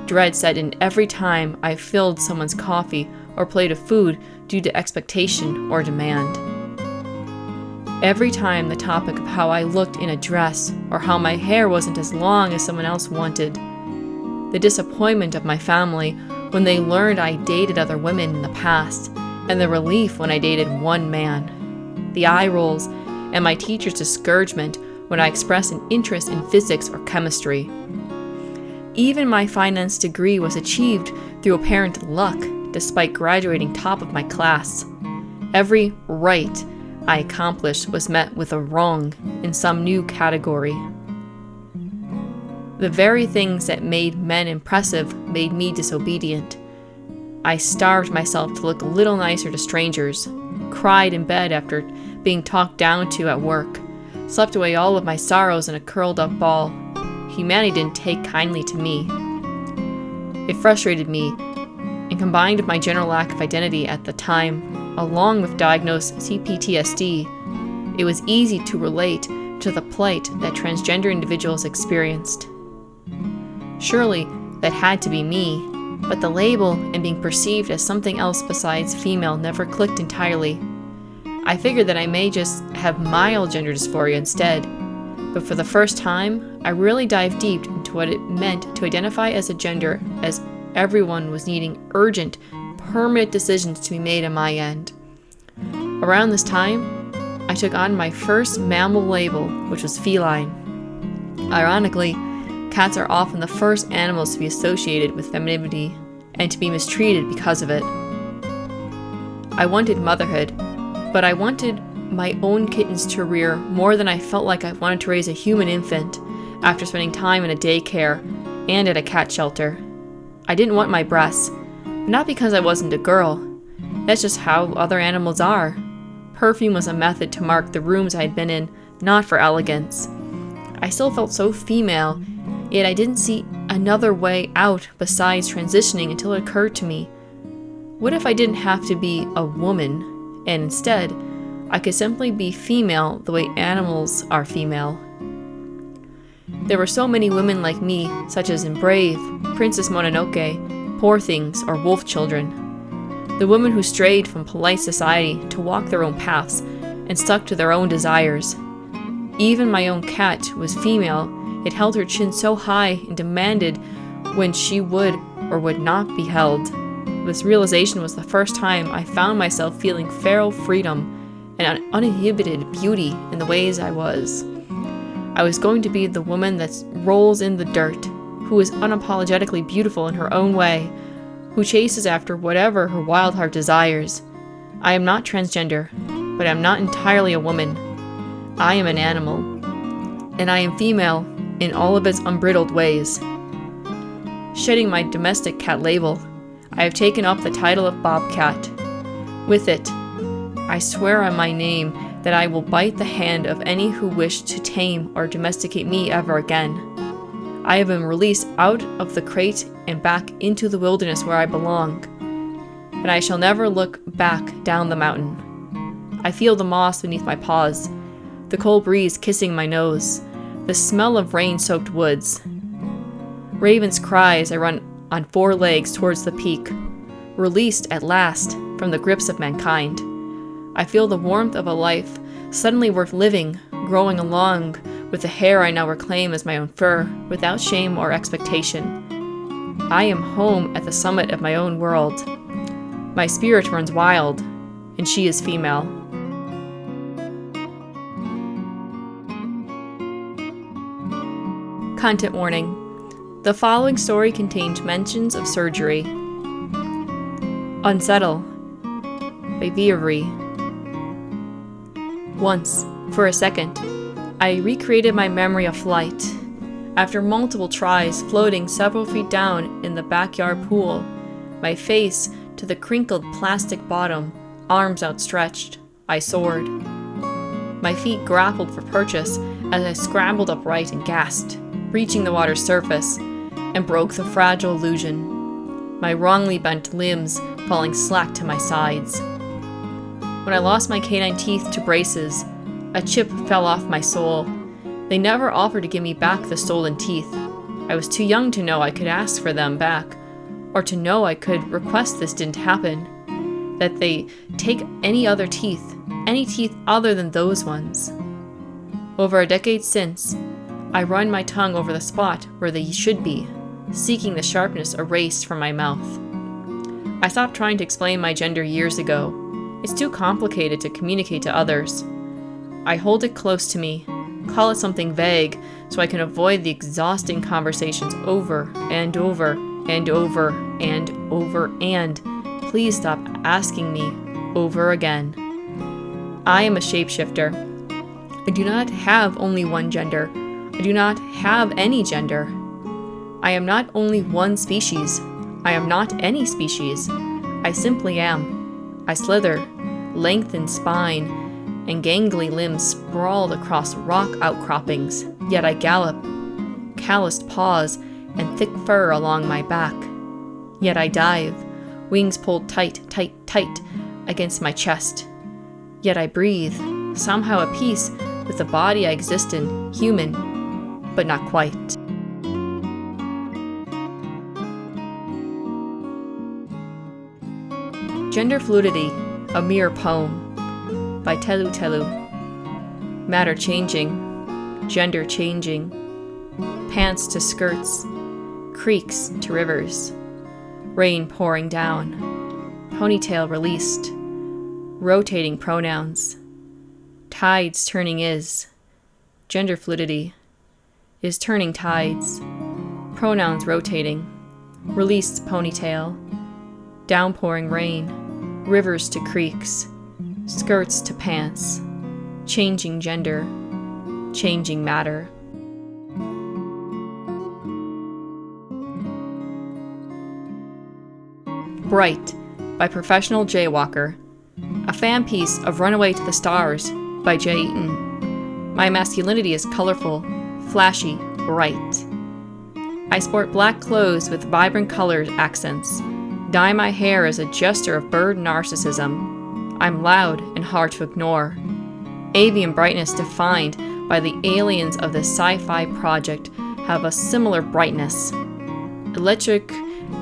Dread set in every time I filled someone's coffee or plate of food due to expectation or demand. Every time the topic of how I looked in a dress or how my hair wasn't as long as someone else wanted. The disappointment of my family when they learned I dated other women in the past, and the relief when I dated one man. The eye rolls and my teacher's discouragement when I expressed an interest in physics or chemistry. Even my finance degree was achieved through apparent luck, despite graduating top of my class. Every right I accomplished was met with a wrong in some new category. The very things that made men impressive made me disobedient. I starved myself to look a little nicer to strangers, cried in bed after being talked down to at work, slept away all of my sorrows in a curled up ball. Humanity didn't take kindly to me. It frustrated me, and combined with my general lack of identity at the time, along with diagnosed CPTSD, it was easy to relate to the plight that transgender individuals experienced. Surely, that had to be me, but the label and being perceived as something else besides female never clicked entirely. I figured that I may just have mild gender dysphoria instead, but for the first time, I really dived deep into what it meant to identify as a gender, as everyone was needing urgent, permanent decisions to be made on my end. Around this time, I took on my first mammal label, which was feline. Ironically, cats are often the first animals to be associated with femininity and to be mistreated because of it. I wanted motherhood, but I wanted my own kittens to rear more than I felt like I wanted to raise a human infant after spending time in a daycare and at a cat shelter. I didn't want my breasts, but not because I wasn't a girl. That's just how other animals are. Perfume was a method to mark the rooms I had been in, not for elegance. I still felt so female, yet I didn't see another way out besides transitioning until it occurred to me. What if I didn't have to be a woman, and instead, I could simply be female the way animals are female? There were so many women like me, such as in Brave, Princess Mononoke, Poor Things, or Wolf Children. The women who strayed from polite society to walk their own paths and stuck to their own desires. Even my own cat was female. It held her chin so high and demanded when she would or would not be held. This realization was the first time I found myself feeling feral freedom and uninhibited beauty in the ways I was. I was going to be the woman that rolls in the dirt, who is unapologetically beautiful in her own way, who chases after whatever her wild heart desires. I am not transgender, but I am not entirely a woman. I am an animal, and I am female in all of its unbridled ways. Shedding my domestic cat label, I have taken up the title of Bobcat. With it, I swear on my name that I will bite the hand of any who wish to tame or domesticate me ever again. I have been released out of the crate and back into the wilderness where I belong, and I shall never look back down the mountain. I feel the moss beneath my paws, the cold breeze kissing my nose, the smell of rain-soaked woods. Ravens cry as I run on 4 legs towards the peak, released at last from the grips of mankind. I feel the warmth of a life suddenly worth living, growing along with the hair I now reclaim as my own fur, without shame or expectation. I am home at the summit of my own world. My spirit runs wild, and she is female. Content warning. The following story contains mentions of surgery. Unsettle by Vievery. Once, for a second, I recreated my memory of flight. After multiple tries, floating several feet down in the backyard pool, my face to the crinkled plastic bottom, arms outstretched, I soared. My feet grappled for purchase as I scrambled upright and gasped, reaching the water's surface, and broke the fragile illusion, my wrongly bent limbs falling slack to my sides. When I lost my canine teeth to braces, a chip fell off my sole. They never offered to give me back the stolen teeth. I was too young to know I could ask for them back, or to know I could request this didn't happen, that they take any teeth other than those ones. Over a decade since, I run my tongue over the spot where they should be, seeking the sharpness erased from my mouth. I stopped trying to explain my gender years ago. It's too complicated to communicate to others. I hold it close to me, call it something vague, so I can avoid the exhausting conversations over and over and over and over and please stop asking me over again. I am a shapeshifter. I do not have only one gender. I do not have any gender. I am not only one species. I am not any species. I simply am. I slither, lengthened spine, and gangly limbs sprawled across rock outcroppings, yet I gallop, calloused paws and thick fur along my back. Yet I dive, wings pulled tight, tight, tight against my chest. Yet I breathe, somehow at peace with the body I exist in, human, but not quite. Genderfluidity, a mere poem, by Telu Telu. Matter changing, gender changing, pants to skirts, creeks to rivers, rain pouring down, ponytail released, rotating pronouns, tides turning is, gender fluidity, is turning tides, pronouns rotating, released ponytail, downpouring rain, rivers to creeks, skirts to pants, changing gender, changing matter. Bright by Professional Jaywalker, a fan piece of Runaway to the Stars by Jay Eaton. My masculinity is colorful, flashy, bright. I sport black clothes with vibrant color accents, dye my hair as a gesture of bird narcissism. I'm loud and hard to ignore. Avian brightness defined by the aliens of the sci-fi project have a similar brightness. Electric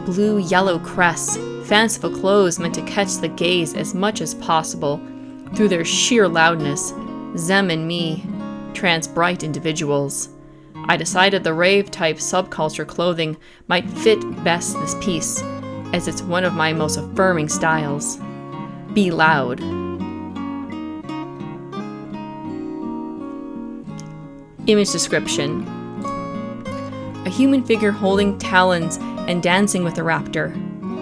blue-yellow crests, fanciful clothes meant to catch the gaze as much as possible through their sheer loudness. Them and me, trans-bright individuals. I decided the rave-type subculture clothing might fit best this piece, as it's one of my most affirming styles. Be loud. Image description. A human figure holding talons and dancing with a raptor.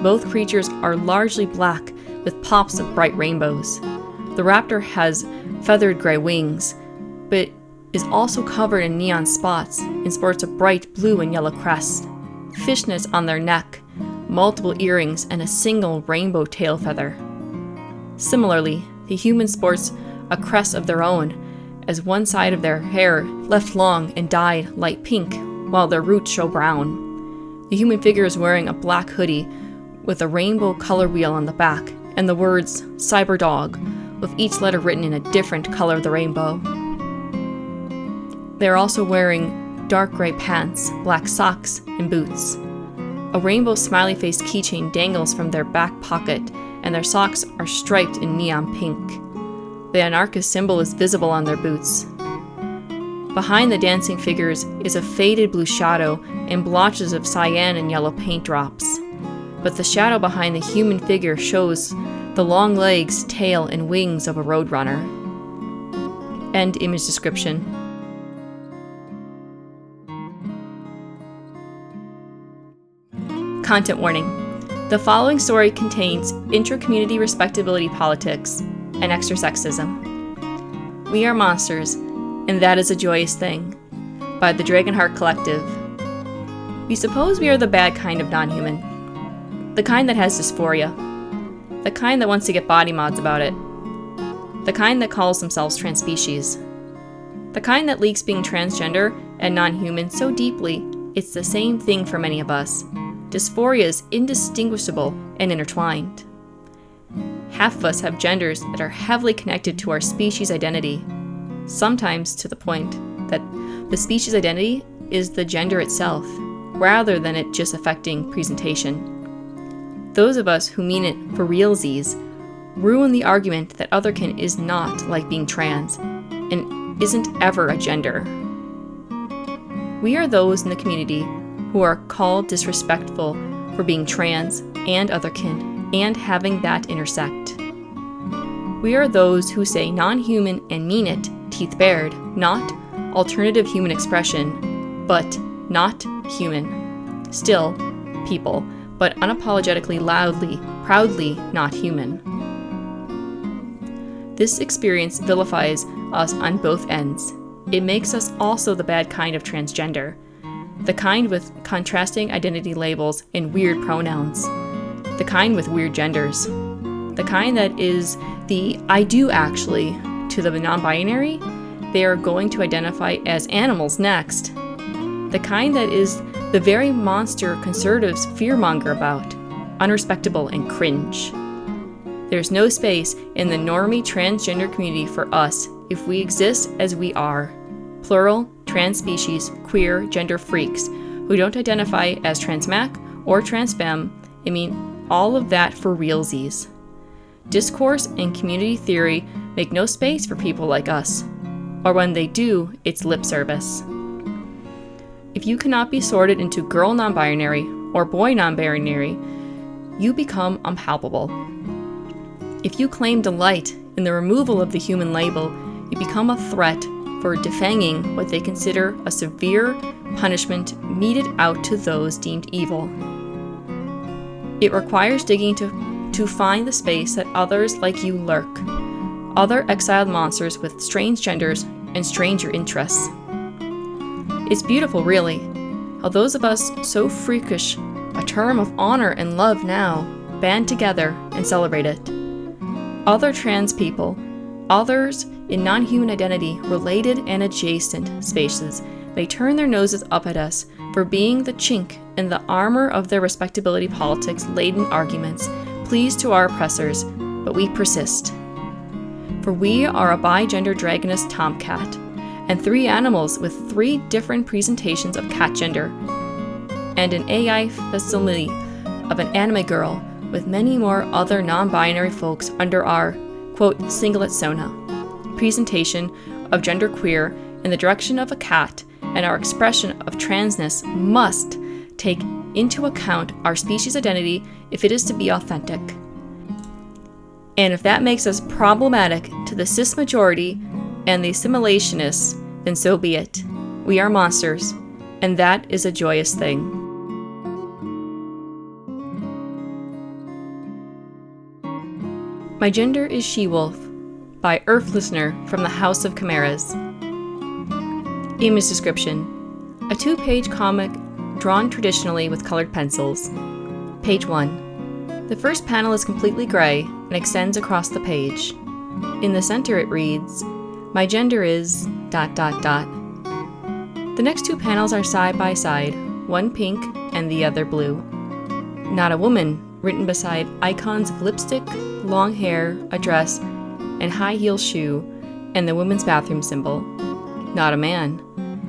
Both creatures are largely black with pops of bright rainbows. The raptor has feathered gray wings, but is also covered in neon spots and sports a bright blue and yellow crest, fishnets on their neck, multiple earrings, and a single rainbow tail feather. Similarly, the human sports a crest of their own, as one side of their hair left long and dyed light pink, while their roots show brown. The human figure is wearing a black hoodie with a rainbow color wheel on the back, and the words Cyber Dog, with each letter written in a different color of the rainbow. They are also wearing dark gray pants, black socks, and boots. A rainbow smiley face keychain dangles from their back pocket, and their socks are striped in neon pink. The anarchist symbol is visible on their boots. Behind the dancing figures is a faded blue shadow and blotches of cyan and yellow paint drops. But the shadow behind the human figure shows the long legs, tail, and wings of a roadrunner. End image description. Content warning. The following story contains intra-community respectability politics and extra sexism. We Are Monsters, and That Is a Joyous Thing, by the Dragonheart Collective. We suppose we are the bad kind of non-human. The kind that has dysphoria. The kind that wants to get body mods about it. The kind that calls themselves transspecies. The kind that leaks being transgender and non-human so deeply it's the same thing for many of us. Dysphoria is indistinguishable and intertwined. Half of us have genders that are heavily connected to our species identity, sometimes to the point that the species identity is the gender itself, rather than it just affecting presentation. Those of us who mean it for realsies ruin the argument that otherkin is not like being trans, and isn't ever a gender. We are those in the community who are called disrespectful for being trans and otherkin and having that intersect. We are those who say non-human and mean it, teeth bared, not alternative human expression, but not human. Still, people, but unapologetically loudly, proudly not human. This experience vilifies us on both ends. It makes us also the bad kind of transgender, the kind with contrasting identity labels and weird pronouns, the kind with weird genders, the kind that is the I do actually to the non-binary. They are going to identify as animals next, the kind that is the very monster conservatives fearmonger about, unrespectable and cringe. There's no space in the normie transgender community for us if we exist as we are, plural, trans species, queer, gender freaks, who don't identify as transmac or transfemme, I mean all of that for realsies. Discourse and community theory make no space for people like us, or when they do, it's lip service. If you cannot be sorted into girl non-binary or boy non-binary, you become unpalpable. If you claim delight in the removal of the human label, you become a threat for defanging what they consider a severe punishment meted out to those deemed evil. It requires digging to find the space that others like you lurk, other exiled monsters with strange genders and stranger interests. It's beautiful, really, how those of us so freakish, a term of honor and love now, band together and celebrate it. Other trans people, others in non-human identity, related and adjacent spaces, may turn their noses up at us for being the chink in the armor of their respectability politics-laden arguments, pleased to our oppressors, but we persist. For we are a bi-gender dragoness tomcat, and 3 animals with 3 different presentations of cat gender, and an AI facsimile of an anime girl, with many more other non-binary folks under our, quote, singlet sona, presentation of genderqueer in the direction of a cat, and our expression of transness must take into account our species identity if it is to be authentic. And if that makes us problematic to the cis majority and the assimilationists, then so be it. We are monsters, and that is a joyous thing. My Gender is She-Wolf, by Earth Listener from the House of Chimeras. Image description: a 2-page comic drawn traditionally with colored pencils. Page 1. The first panel is completely gray and extends across the page. In the center it reads, "My gender is... ... The next 2 panels are side by side, one pink and the other blue. Not a woman, written beside icons of lipstick, long hair, a dress, and high heel shoe, and the women's bathroom symbol. Not a man,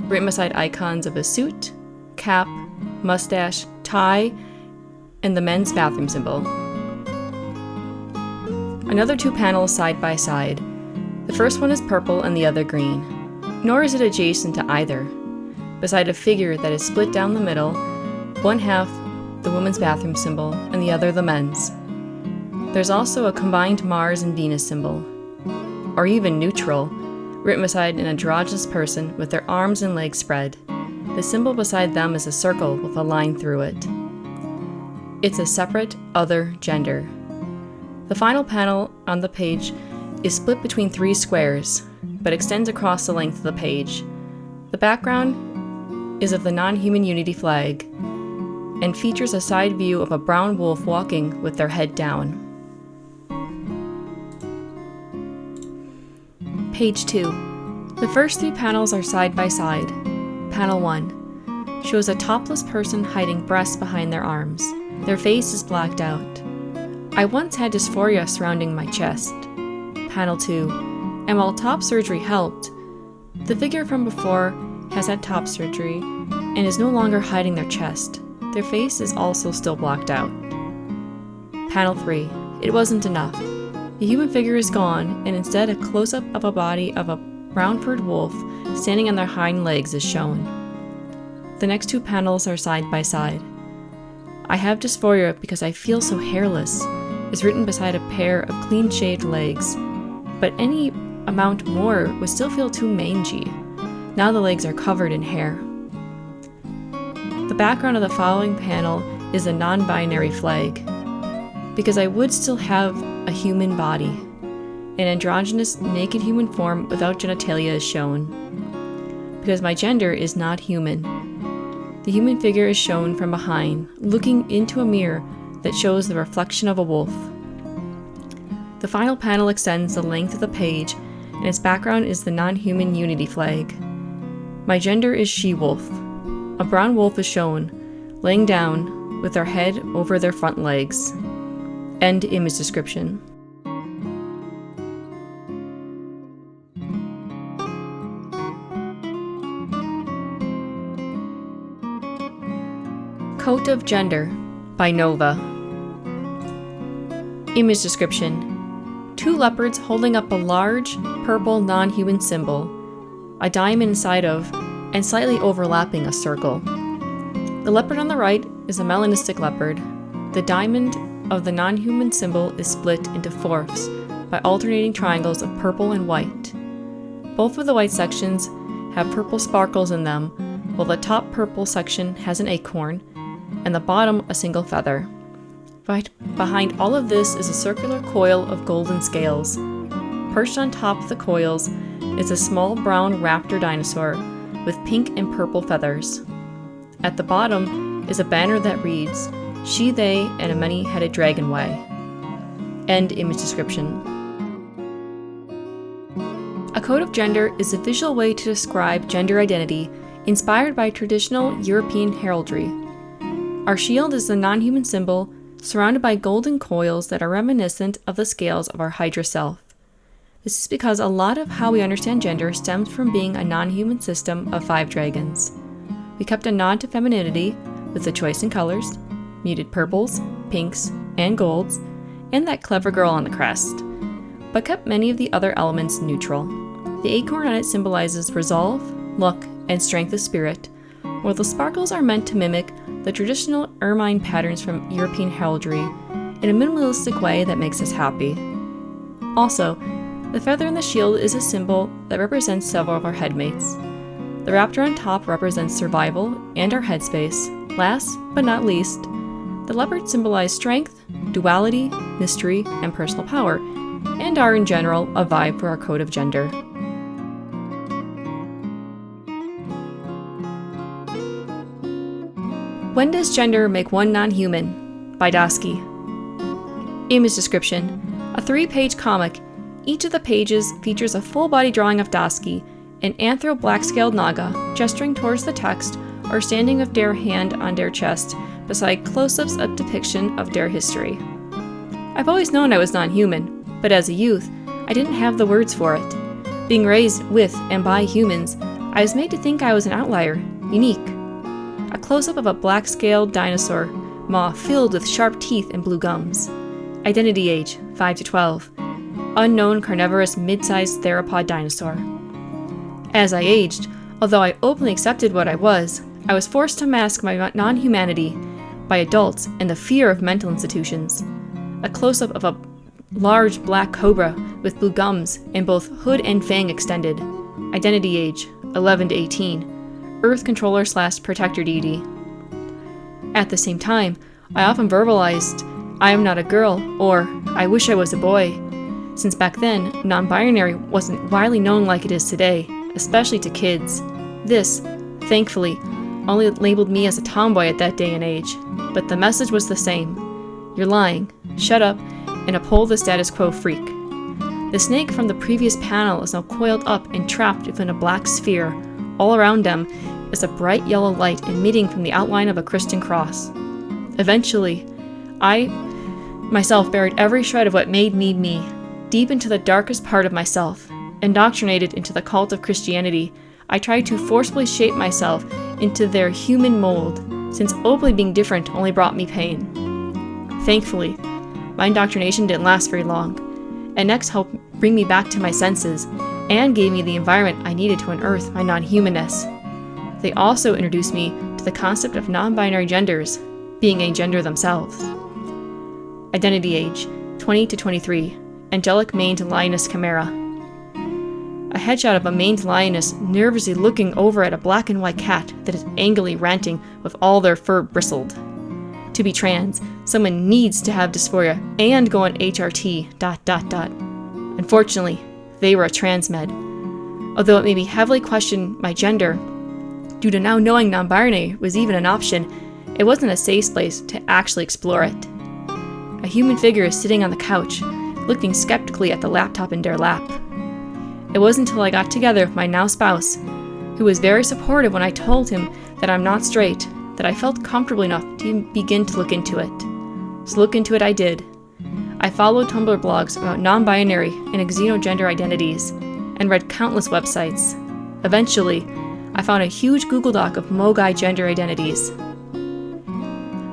written beside icons of a suit, cap, mustache, tie, and the men's bathroom symbol. Another 2 panels side by side. The first one is purple and the other green. nor is it adjacent to either. Beside a figure that is split down the middle, one half the woman's bathroom symbol and the other the men's. There's also a combined Mars and Venus symbol, or even neutral, written beside an androgynous person with their arms and legs spread. The symbol beside them is a circle with a line through it. It's a separate, other gender. The final panel on the page is split between 3 squares, but extends across the length of the page. The background is of the Nonhuman Unity flag, and features a side view of a brown wolf walking with their head down. Page 2. The first 3 panels are side by side. Panel 1 shows a topless person hiding breasts behind their arms. Their face is blacked out. I once had dysphoria surrounding my chest. Panel 2. And while top surgery helped, the figure from before has had top surgery and is no longer hiding their chest. Their face is also still blocked out. Panel 3. It wasn't enough. The human figure is gone, and instead a close-up of a body of a brown-furred wolf standing on their hind legs is shown. The next 2 panels are side by side. I have dysphoria because I feel so hairless is written beside a pair of clean-shaved legs, but any amount more would still feel too mangy. Now the legs are covered in hair. The background of the following panel is a non-binary flag, because I would still have a human body. An androgynous, naked human form without genitalia is shown, because my gender is not human. The human figure is shown from behind, looking into a mirror that shows the reflection of a wolf. The final panel extends the length of the page, and its background is the Nonhuman Unity flag. My gender is she-wolf. A brown wolf is shown, laying down with their head over their front legs. End image description. Coat of Gender by Nova. Image description. 2 leopards holding up a large, purple non-human symbol, a diamond inside of, and slightly overlapping a circle. The leopard on the right is a melanistic leopard. The diamond of the non-human symbol is split into fourths by alternating triangles of purple and white. Both of the white sections have purple sparkles in them, while the top purple section has an acorn, and the bottom a single feather. Behind all of this is a circular coil of golden scales. Perched on top of the coils is a small brown raptor dinosaur with pink and purple feathers. At the bottom is a banner that reads, "She, they, and a many-headed dragon way." End image description. A code of gender is a visual way to describe gender identity inspired by traditional European heraldry. Our shield is the non-human symbol, surrounded by golden coils that are reminiscent of the scales of our Hydra self. This is because a lot of how we understand gender stems from being a non-human system of 5 dragons. We kept a nod to femininity with the choice in colors, muted purples, pinks, and golds, and that clever girl on the crest, but kept many of the other elements neutral. The acorn on it symbolizes resolve, luck, and strength of spirit, while the sparkles are meant to mimic the traditional ermine patterns from European heraldry in a minimalistic way that makes us happy. Also, the feather in the shield is a symbol that represents several of our headmates. The raptor on top represents survival and our headspace. Last but not least, the leopard symbolizes strength, duality, mystery, and personal power, and are in general a vibe for our code of gender. When Does Gender Make One Non-Human? By Dosky. Image description. A 3-page comic. Each of the pages features a full-body drawing of Dosky, an anthro black-scaled naga, gesturing towards the text or standing with their hand on their chest beside close-ups of depiction of their history. I've always known I was non-human, but as a youth, I didn't have the words for it. Being raised with and by humans, I was made to think I was an outlier, unique. A close-up of a black-scaled dinosaur maw filled with sharp teeth and blue gums. Identity age, 5 to 12. Unknown carnivorous mid-sized theropod dinosaur. As I aged, although I openly accepted what I was forced to mask my non-humanity by adults and the fear of mental institutions. A close-up of a large black cobra with blue gums and both hood and fang extended. Identity age, 11 to 18. Earth controller / protector deity. At the same time, I often verbalized, I am not a girl, or I wish I was a boy. Since back then, non-binary wasn't widely known like it is today, especially to kids. This, thankfully, only labeled me as a tomboy at that day and age, but the message was the same. You're lying, shut up, and uphold the status quo freak. The snake from the previous panel is now coiled up and trapped within a black sphere. All around them is a bright yellow light emitting from the outline of a Christian cross. Eventually, I myself buried every shred of what made me me, deep into the darkest part of myself. Indoctrinated into the cult of Christianity, I tried to forcibly shape myself into their human mold, since openly being different only brought me pain. Thankfully, my indoctrination didn't last very long, and next helped bring me back to my senses, and gave me the environment I needed to unearth my non-humanness. They also introduced me to the concept of non-binary genders, being a gender themselves. Identity age, 20 to 23, angelic maned lioness chimera. A headshot of a maned lioness nervously looking over at a black and white cat that is angrily ranting with all their fur bristled. To be trans, someone needs to have dysphoria and go on HRT... Unfortunately, they were a transmed. Although it made me heavily question my gender, due to now knowing non-binary was even an option, it wasn't a safe place to actually explore it. A human figure is sitting on the couch, looking skeptically at the laptop in their lap. It wasn't until I got together with my now spouse, who was very supportive when I told him that I'm not straight, that I felt comfortable enough to begin to look into it. So look into it I did. I followed Tumblr blogs about non-binary and xenogender identities, and read countless websites. Eventually, I found a huge Google Doc of Mogai gender identities.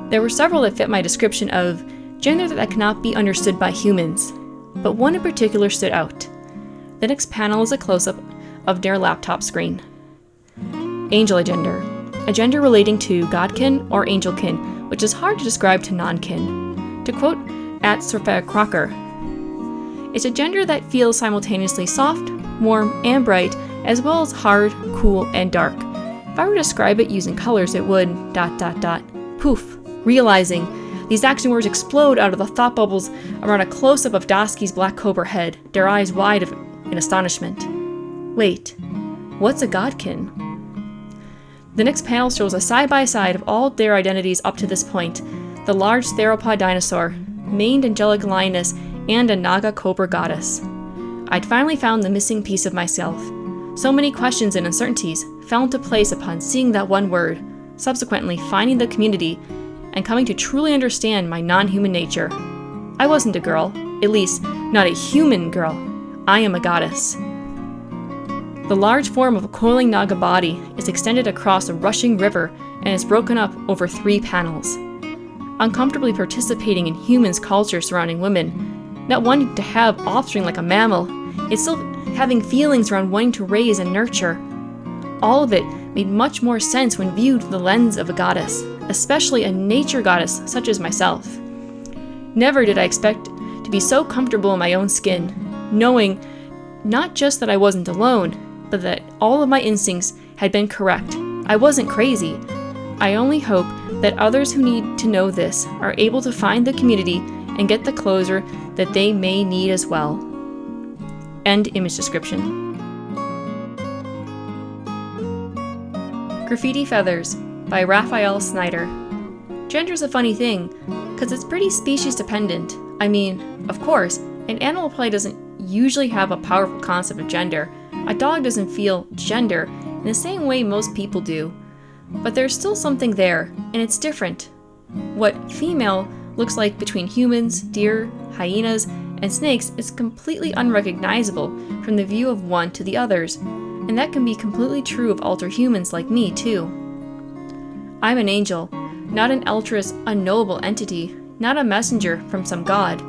There were several that fit my description of gender that cannot be understood by humans, but one in particular stood out. The next panel is a close-up of their laptop screen. Angel gender, a gender relating to godkin or angelkin, which is hard to describe to non-kin. To quote at Sophia Crocker, it's a gender that feels simultaneously soft, warm, and bright, as well as hard, cool, and dark. If I were to describe it using colors, it would ... Poof, realizing these action words explode out of the thought bubbles around a close-up of Dosky's black cobra head, their eyes wide in astonishment. Wait, what's a godkin? The next panel shows a side-by-side of all their identities up to this point: the large theropod dinosaur, maned angelic lioness, and a naga cobra goddess. I'd finally found the missing piece of myself. So many questions and uncertainties fell into place upon seeing that one word, subsequently finding the community, and coming to truly understand my non-human nature. I wasn't a girl, at least not a human girl. I am a goddess. The large form of a coiling naga body is extended across a rushing river and is broken up over 3 panels. Uncomfortably participating in humans' culture surrounding women, not wanting to have offspring like a mammal, yet still having feelings around wanting to raise and nurture. All of it made much more sense when viewed through the lens of a goddess, especially a nature goddess such as myself. Never did I expect to be so comfortable in my own skin, knowing not just that I wasn't alone, but that all of my instincts had been correct. I wasn't crazy. I only hope that others who need to know this are able to find the community and get the closure that they may need as well. End image description. Graffiti Feathers by Raphael Snyder. Gender's a funny thing, because it's pretty species dependent. I mean, of course, an animal probably doesn't usually have a powerful concept of gender. A dog doesn't feel gender in the same way most people do. But there's still something there, and it's different. What female looks like between humans, deer, hyenas, and snakes is completely unrecognizable from the view of one to the others, and that can be completely true of alterhumans like me, too. I'm an angel, not an ultra's unknowable entity, not a messenger from some god,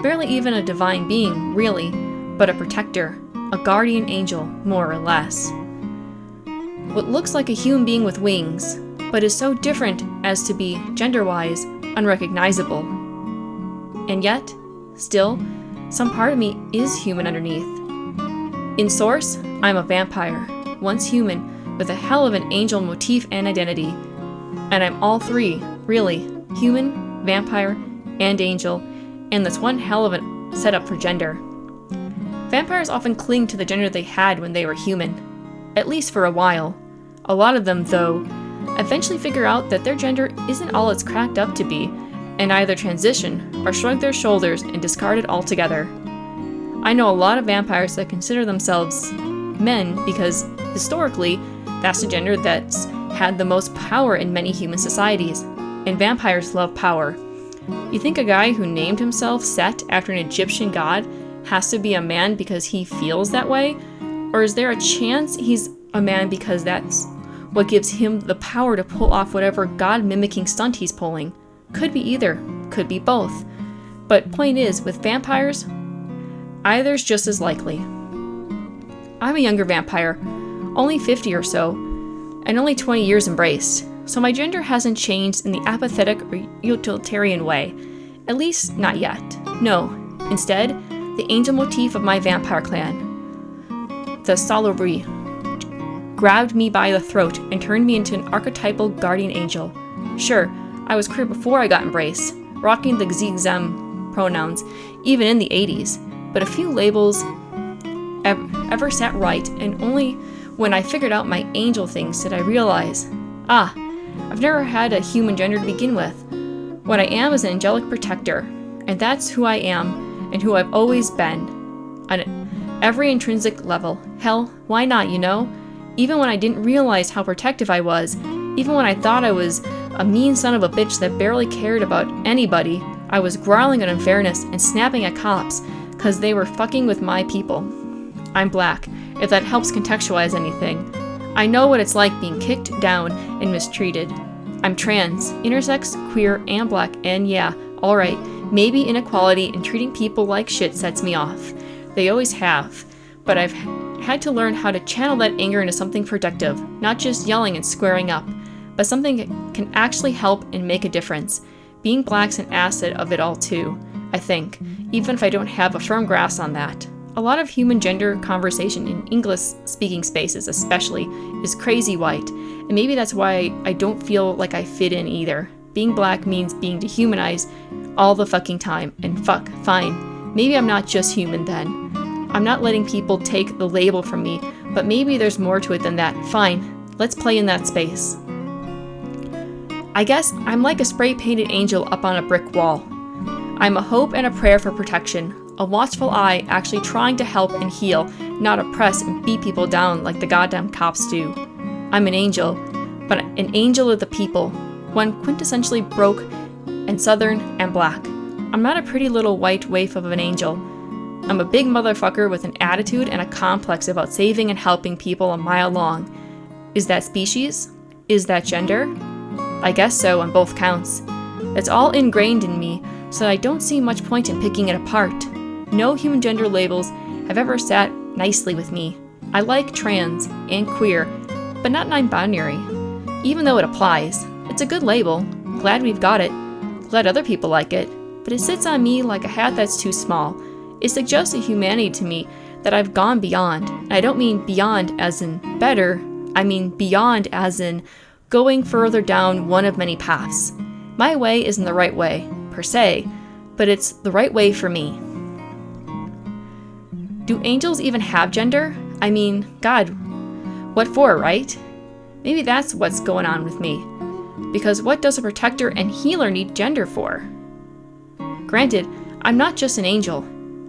barely even a divine being, really, but a protector, a guardian angel, more or less. what looks like a human being with wings, but is so different as to be, gender-wise, unrecognizable. And yet, still, some part of me is human underneath. In source, I'm a vampire, once human, with a hell of an angel motif and identity. And I'm all three, really, human, vampire, and angel, and that's one hell of a setup for gender. Vampires often cling to the gender they had when they were human, at least for a while. A lot of them, though, eventually figure out that their gender isn't all it's cracked up to be, and either transition or shrug their shoulders and discard it altogether. I know a lot of vampires that consider themselves men because, historically, that's the gender that's had the most power in many human societies, and vampires love power. You think a guy who named himself Set after an Egyptian god has to be a man because he feels that way? Or is there a chance he's a man because that's what gives him the power to pull off whatever god-mimicking stunt he's pulling? Could be either, could be both. But point is, with vampires, either's just as likely. I'm a younger vampire, only 50 or so, and only 20 years embraced, so my gender hasn't changed in the apathetic or utilitarian way, at least not yet. No, instead, the angel motif of my vampire clan, the Salubri, grabbed me by the throat and turned me into an archetypal guardian angel. Sure, I was queer before I got embraced, rocking the xenogender pronouns, even in the 80s, but a few labels ever sat right, and only when I figured out my angel things did I realize, I've never had a human gender to begin with. What I am is an angelic protector, and that's who I am, and who I've always been, on every intrinsic level. Hell, why not, you know? Even when I didn't realize how protective I was, even when I thought I was a mean son of a bitch that barely cared about anybody, I was growling at unfairness and snapping at cops, cause they were fucking with my people. I'm black, if that helps contextualize anything. I know what it's like being kicked down and mistreated. I'm trans, intersex, queer, and black, and yeah, alright, maybe inequality and treating people like shit sets me off. They always have. But I've had to learn how to channel that anger into something productive, not just yelling and squaring up, but something that can actually help and make a difference. Being black's an asset of it all too, I think, even if I don't have a firm grasp on that. A lot of human gender conversation in English-speaking spaces especially is crazy white, and maybe that's why I don't feel like I fit in either. Being black means being dehumanized all the fucking time, and fuck, fine. Maybe I'm not just human then. I'm not letting people take the label from me, but maybe there's more to it than that. Fine, let's play in that space. I guess I'm like a spray-painted angel up on a brick wall. I'm a hope and a prayer for protection, a watchful eye actually trying to help and heal, not oppress and beat people down like the goddamn cops do. I'm an angel, but an angel of the people, one quintessentially broke and southern and black. I'm not a pretty little white waif of an angel. I'm a big motherfucker with an attitude and a complex about saving and helping people a mile long. Is that species? Is that gender? I guess so on both counts. It's all ingrained in me, so I don't see much point in picking it apart. No human gender labels have ever sat nicely with me. I like trans and queer, but not non-binary. Even though it applies, it's a good label. Glad we've got it. Glad other people like it. But it sits on me like a hat that's too small. It suggests a humanity to me that I've gone beyond. And I don't mean beyond as in better, I mean beyond as in going further down one of many paths. My way isn't the right way, per se, but it's the right way for me. Do angels even have gender? I mean, God, what for, right? Maybe that's what's going on with me. Because what does a protector and healer need gender for? Granted, I'm not just an angel.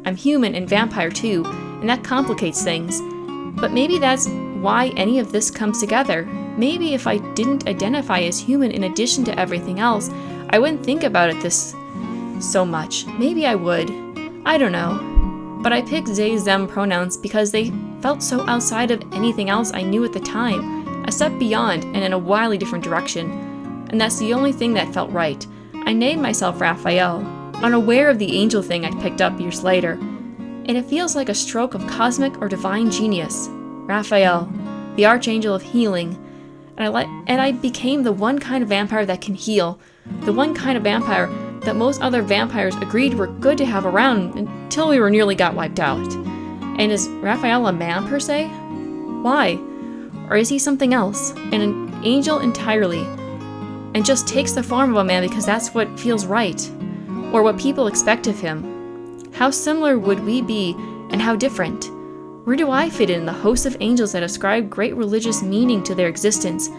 I'm human and vampire too, and that complicates things. But maybe that's why any of this comes together. Maybe if I didn't identify as human in addition to everything else, I wouldn't think about it this so much. Maybe I would. I don't know. But I picked they, them pronouns because they felt so outside of anything else I knew at the time, a step beyond and in a wildly different direction. And that's the only thing that felt right. I named myself Raphael, unaware of the angel thing I'd picked up years later. And it feels like a stroke of cosmic or divine genius. Raphael, the archangel of healing, and I became the one kind of vampire that can heal, the one kind of vampire that most other vampires agreed were good to have around until we nearly got wiped out. And is Raphael a man per se? Why? Or is he something else, and an angel entirely, and just takes the form of a man because that's what feels right, or what people expect of him? How similar would we be, and how different? Where do I fit in the host of angels that ascribe great religious meaning to their existence,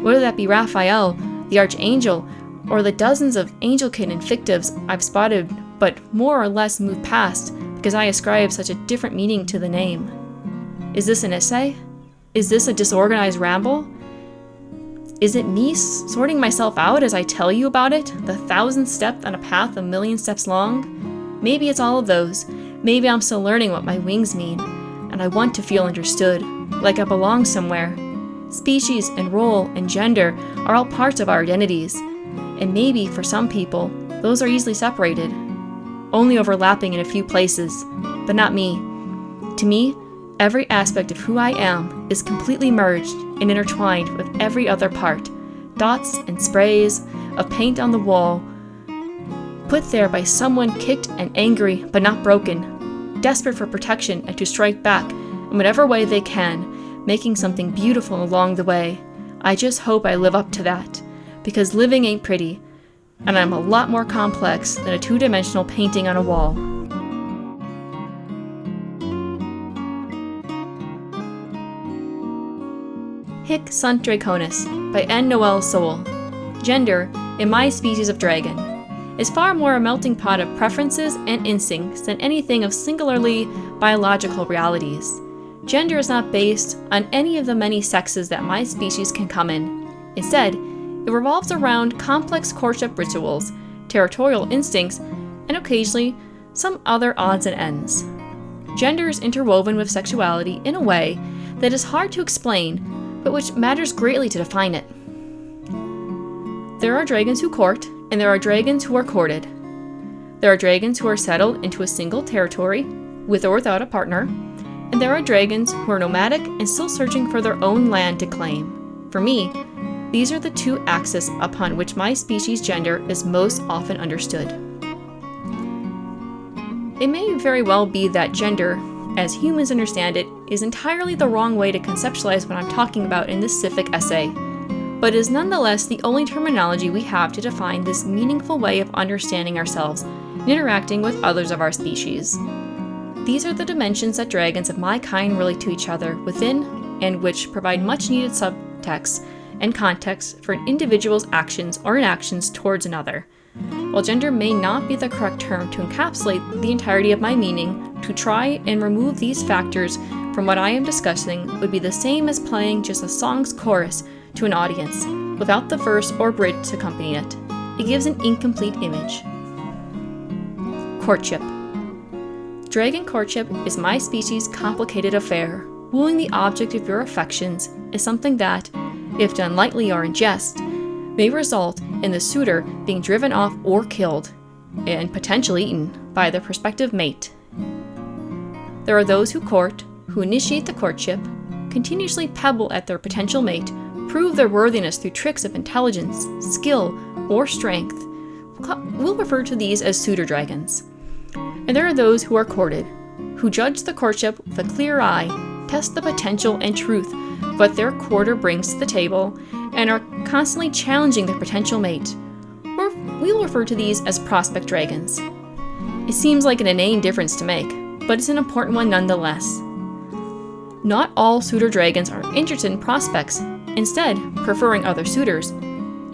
whether that be Raphael, the archangel, or the dozens of angelkin and fictives I've spotted but more or less moved past because I ascribe such a different meaning to the name? Is this an essay? Is this a disorganized ramble? Is it me sorting myself out as I tell you about it, the 1,000th step on a path a million steps long? Maybe it's all of those. Maybe I'm still learning what my wings mean, and I want to feel understood, like I belong somewhere. Species and role and gender are all parts of our identities, and maybe for some people, those are easily separated, only overlapping in a few places, but not me. To me, every aspect of who I am is completely merged and intertwined with every other part, dots and sprays of paint on the wall, put there by someone kicked and angry but not broken, desperate for protection and to strike back in whatever way they can, making something beautiful along the way. I just hope I live up to that, because living ain't pretty, and I'm a lot more complex than a two-dimensional painting on a wall. Hic sunt dracones by N. Noel Sowell. Gender, in my species of dragon, is far more a melting pot of preferences and instincts than anything of singularly biological realities. Gender is not based on any of the many sexes that my species can come in. Instead, it revolves around complex courtship rituals, territorial instincts, and occasionally some other odds and ends. Gender is interwoven with sexuality in a way that is hard to explain, but which matters greatly to define it. There are dragons who court, and there are dragons who are courted. There are dragons who are settled into a single territory, with or without a partner, and there are dragons who are nomadic and still searching for their own land to claim. For me, these are the two axes upon which my species' gender is most often understood. It may very well be that gender, as humans understand it, is entirely the wrong way to conceptualize what I'm talking about in this civic essay, but is nonetheless the only terminology we have to define this meaningful way of understanding ourselves and interacting with others of our species. These are the dimensions that dragons of my kind relate to each other within, and which provide much needed subtext and context for an individual's actions or inactions towards another. While gender may not be the correct term to encapsulate the entirety of my meaning, to try and remove these factors from what I am discussing would be the same as playing just a song's chorus to an audience, without the verse or bridge to accompany it. It gives an incomplete image. Courtship. Dragon courtship is my species' complicated affair. Wooing the object of your affections is something that, if done lightly or in jest, may result in the suitor being driven off or killed, and potentially eaten, by the prospective mate. There are those who court, who initiate the courtship, continuously pebble at their potential mate, prove their worthiness through tricks of intelligence, skill, or strength. We'll refer to these as suitor dragons. And there are those who are courted, who judge the courtship with a clear eye, test the potential and truth of what their courter brings to the table, and are constantly challenging their potential mate. Or we'll refer to these as prospect dragons. It seems like an inane difference to make, but it's an important one nonetheless. Not all suitor dragons are interested in prospects, instead preferring other suitors.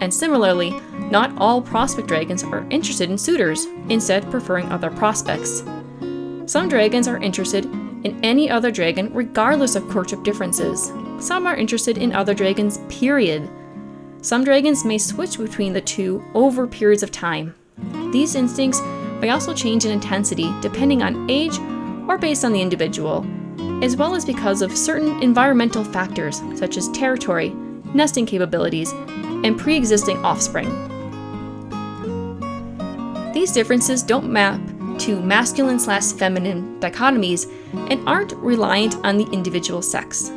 And similarly, not all prospect dragons are interested in suitors, instead preferring other prospects. Some dragons are interested in any other dragon regardless of courtship differences. Some are interested in other dragons, period. Some dragons may switch between the two over periods of time. These instincts may also change in intensity depending on age or based on the individual, as well as because of certain environmental factors such as territory, nesting capabilities, and pre-existing offspring. These differences don't map to masculine/feminine dichotomies and aren't reliant on the individual sex.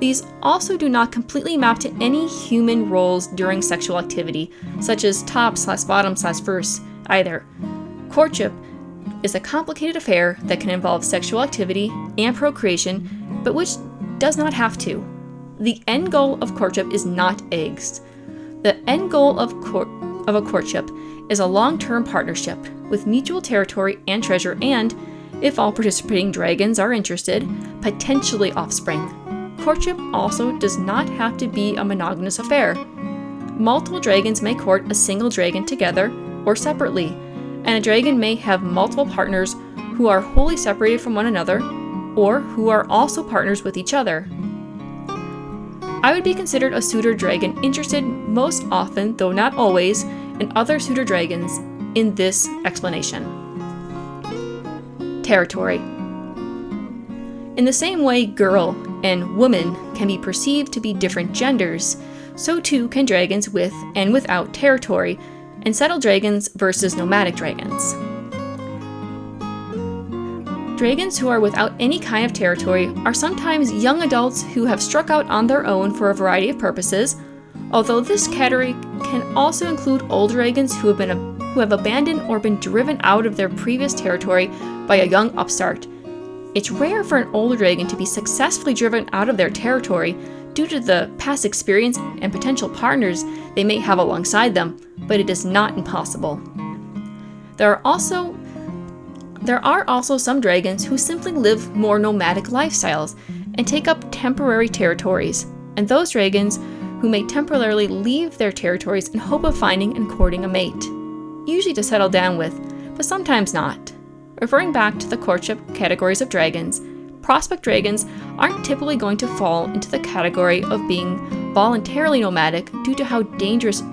These also do not completely map to any human roles during sexual activity, such as top/bottom/first either. Courtship is a complicated affair that can involve sexual activity and procreation, but which does not have to. The end goal of courtship is not eggs. The end goal of a courtship is a long-term partnership with mutual territory and treasure and, if all participating dragons are interested, potentially offspring. Courtship also does not have to be a monogamous affair. Multiple dragons may court a single dragon together or separately, and a dragon may have multiple partners who are wholly separated from one another or who are also partners with each other. I would be considered a suitor dragon interested most often, though not always, in other suitor dragons in this explanation. Territory. In the same way girl and woman can be perceived to be different genders, so too can dragons with and without territory, and settled dragons versus nomadic dragons. Dragons who are without any kind of territory are sometimes young adults who have struck out on their own for a variety of purposes, although this category can also include old dragons who have abandoned or been driven out of their previous territory by a young upstart. It's rare for an old dragon to be successfully driven out of their territory due to the past experience and potential partners they may have alongside them, but it is not impossible. There are also some dragons who simply live more nomadic lifestyles and take up temporary territories, and those dragons who may temporarily leave their territories in hope of finding and courting a mate, usually to settle down with, but sometimes not. Referring back to the courtship categories of dragons, prospect dragons aren't typically going to fall into the category of being voluntarily nomadic due to how dangerous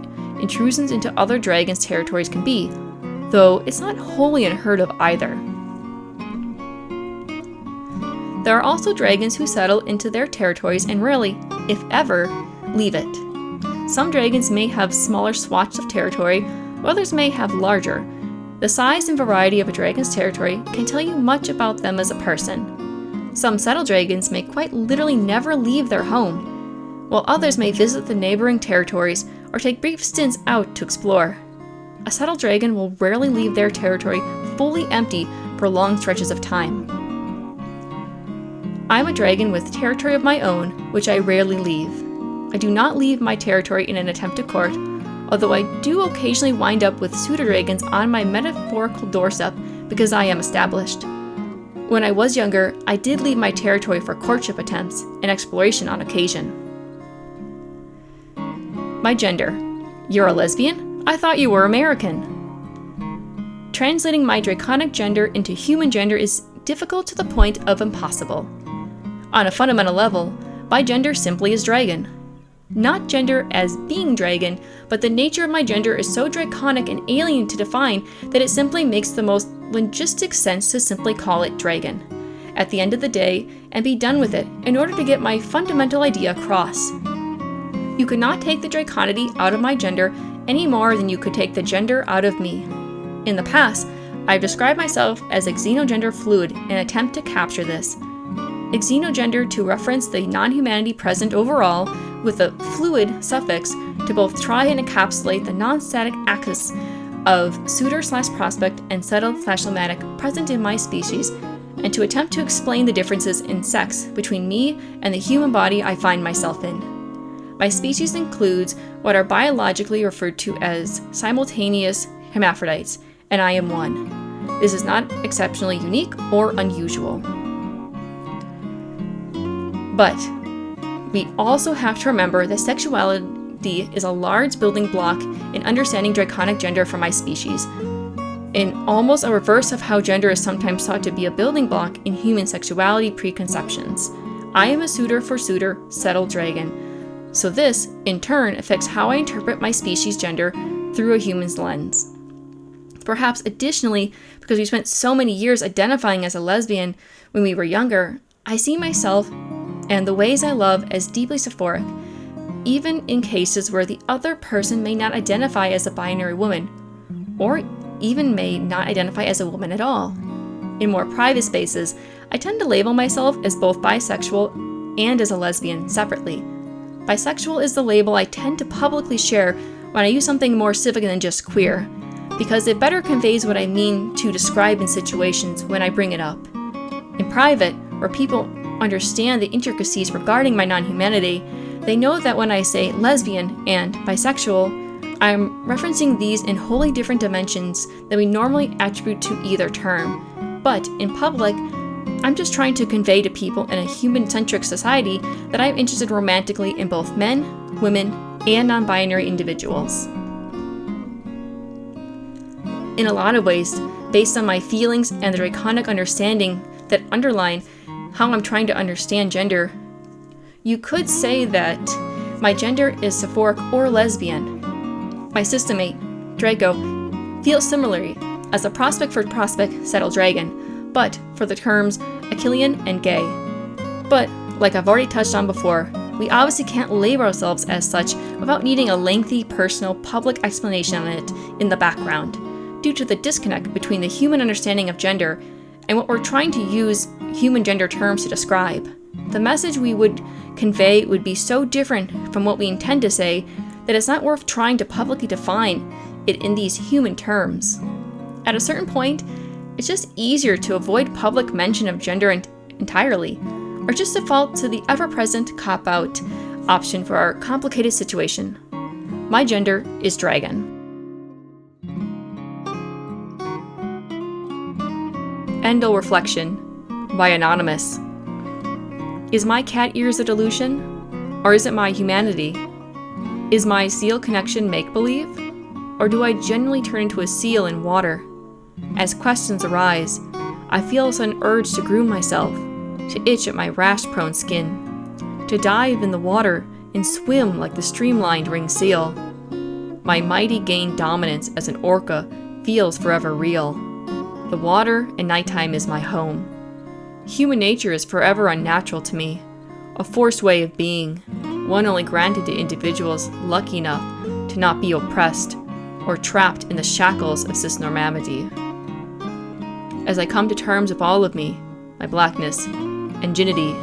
intrusions into other dragons' territories can be, though it's not wholly unheard of either. There are also dragons who settle into their territories and rarely, if ever, leave it. Some dragons may have smaller swatches of territory, while others may have larger. The size and variety of a dragon's territory can tell you much about them as a person. Some settled dragons may quite literally never leave their home, while others may visit the neighboring territories or take brief stints out to explore. A settled dragon will rarely leave their territory fully empty for long stretches of time. I am a dragon with territory of my own, which I rarely leave. I do not leave my territory in an attempt to court, although I do occasionally wind up with suitor dragons on my metaphorical doorstep because I am established. When I was younger, I did leave my territory for courtship attempts and exploration on occasion. My gender. You're a lesbian? I thought you were American. Translating my draconic gender into human gender is difficult to the point of impossible. On a fundamental level, my gender simply is dragon. Not gender as being dragon, but the nature of my gender is so draconic and alien to define that it simply makes the most logistic sense to simply call it dragon at the end of the day and be done with it in order to get my fundamental idea across. You could not take the draconity out of my gender any more than you could take the gender out of me. In the past, I've described myself as a xenogender fluid in an attempt to capture this. Xenogender to reference the non-humanity present overall, with a fluid suffix to both try and encapsulate the non-static axis of suitor/prospect and settled/nomadic present in my species, and to attempt to explain the differences in sex between me and the human body I find myself in. My species includes what are biologically referred to as simultaneous hermaphrodites, and I am one. This is not exceptionally unique or unusual. But we also have to remember that sexuality is a large building block in understanding draconic gender for my species, in almost a reverse of how gender is sometimes thought to be a building block in human sexuality preconceptions. I am a suitor for suitor, settled dragon. So this, in turn, affects how I interpret my species' gender through a human's lens. Perhaps additionally, because we spent so many years identifying as a lesbian when we were younger, I see myself and the ways I love as deeply sophoric, even in cases where the other person may not identify as a binary woman, or even may not identify as a woman at all. In more private spaces, I tend to label myself as both bisexual and as a lesbian separately. Bisexual is the label I tend to publicly share when I use something more civic than just queer, because it better conveys what I mean to describe in situations when I bring it up. In private, where people understand the intricacies regarding my non-humanity, they know that when I say lesbian and bisexual, I'm referencing these in wholly different dimensions than we normally attribute to either term. But in public, I'm just trying to convey to people in a human-centric society that I'm interested romantically in both men, women, and non-binary individuals. In a lot of ways, based on my feelings and the draconic understanding that underline how I'm trying to understand gender, you could say that my gender is sephoric or lesbian. My systemate, Draco, feels similarly as a prospect for prospect settle dragon, but for the terms Achillean and gay. But, like I've already touched on before, we obviously can't label ourselves as such without needing a lengthy, personal, public explanation on it in the background, due to the disconnect between the human understanding of gender and what we're trying to use human gender terms to describe. The message we would convey would be so different from what we intend to say that it's not worth trying to publicly define it in these human terms. At a certain point, it's just easier to avoid public mention of gender entirely, or just default to the ever-present cop-out option for our complicated situation. My gender is dragon. Endel Reflection by Anonymous. Is my cat ears a delusion? Or is it my humanity? Is my seal connection make-believe? Or do I genuinely turn into a seal in water? As questions arise, I feel a sudden urge to groom myself, to itch at my rash-prone skin, to dive in the water and swim like the streamlined ringed seal. My mighty gained dominance as an orca feels forever real. The water and nighttime is my home. Human nature is forever unnatural to me, a forced way of being, one only granted to individuals lucky enough to not be oppressed or trapped in the shackles of cisnormamity. As I come to terms with all of me, my blackness, androgyny,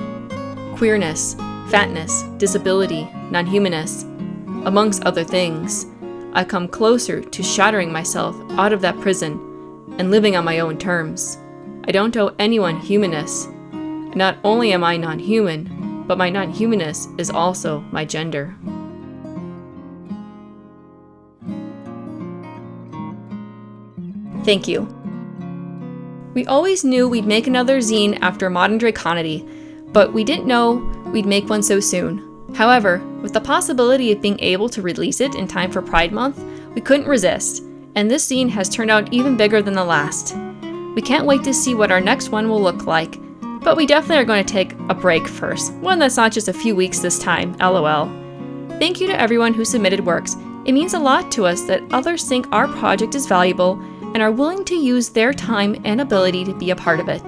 queerness, fatness, disability, nonhumanness, amongst other things, I come closer to shattering myself out of that prison and living on my own terms. I don't owe anyone humanness. And not only am I non-human, but my non-humanness is also my gender. Thank you. We always knew we'd make another zine after Modern Draconity, but we didn't know we'd make one so soon. However, with the possibility of being able to release it in time for Pride Month, we couldn't resist, and this zine has turned out even bigger than the last. We can't wait to see what our next one will look like, but we definitely are going to take a break first, one that's not just a few weeks this time, LOL. Thank you to everyone who submitted works. It means a lot to us that others think our project is valuable and are willing to use their time and ability to be a part of it.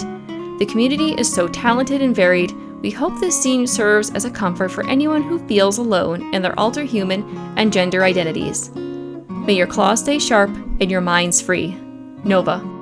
The community is so talented and varied. We hope this zine serves as a comfort for anyone who feels alone in their alterhuman and gender identities. May your claws stay sharp and your minds free. Nova.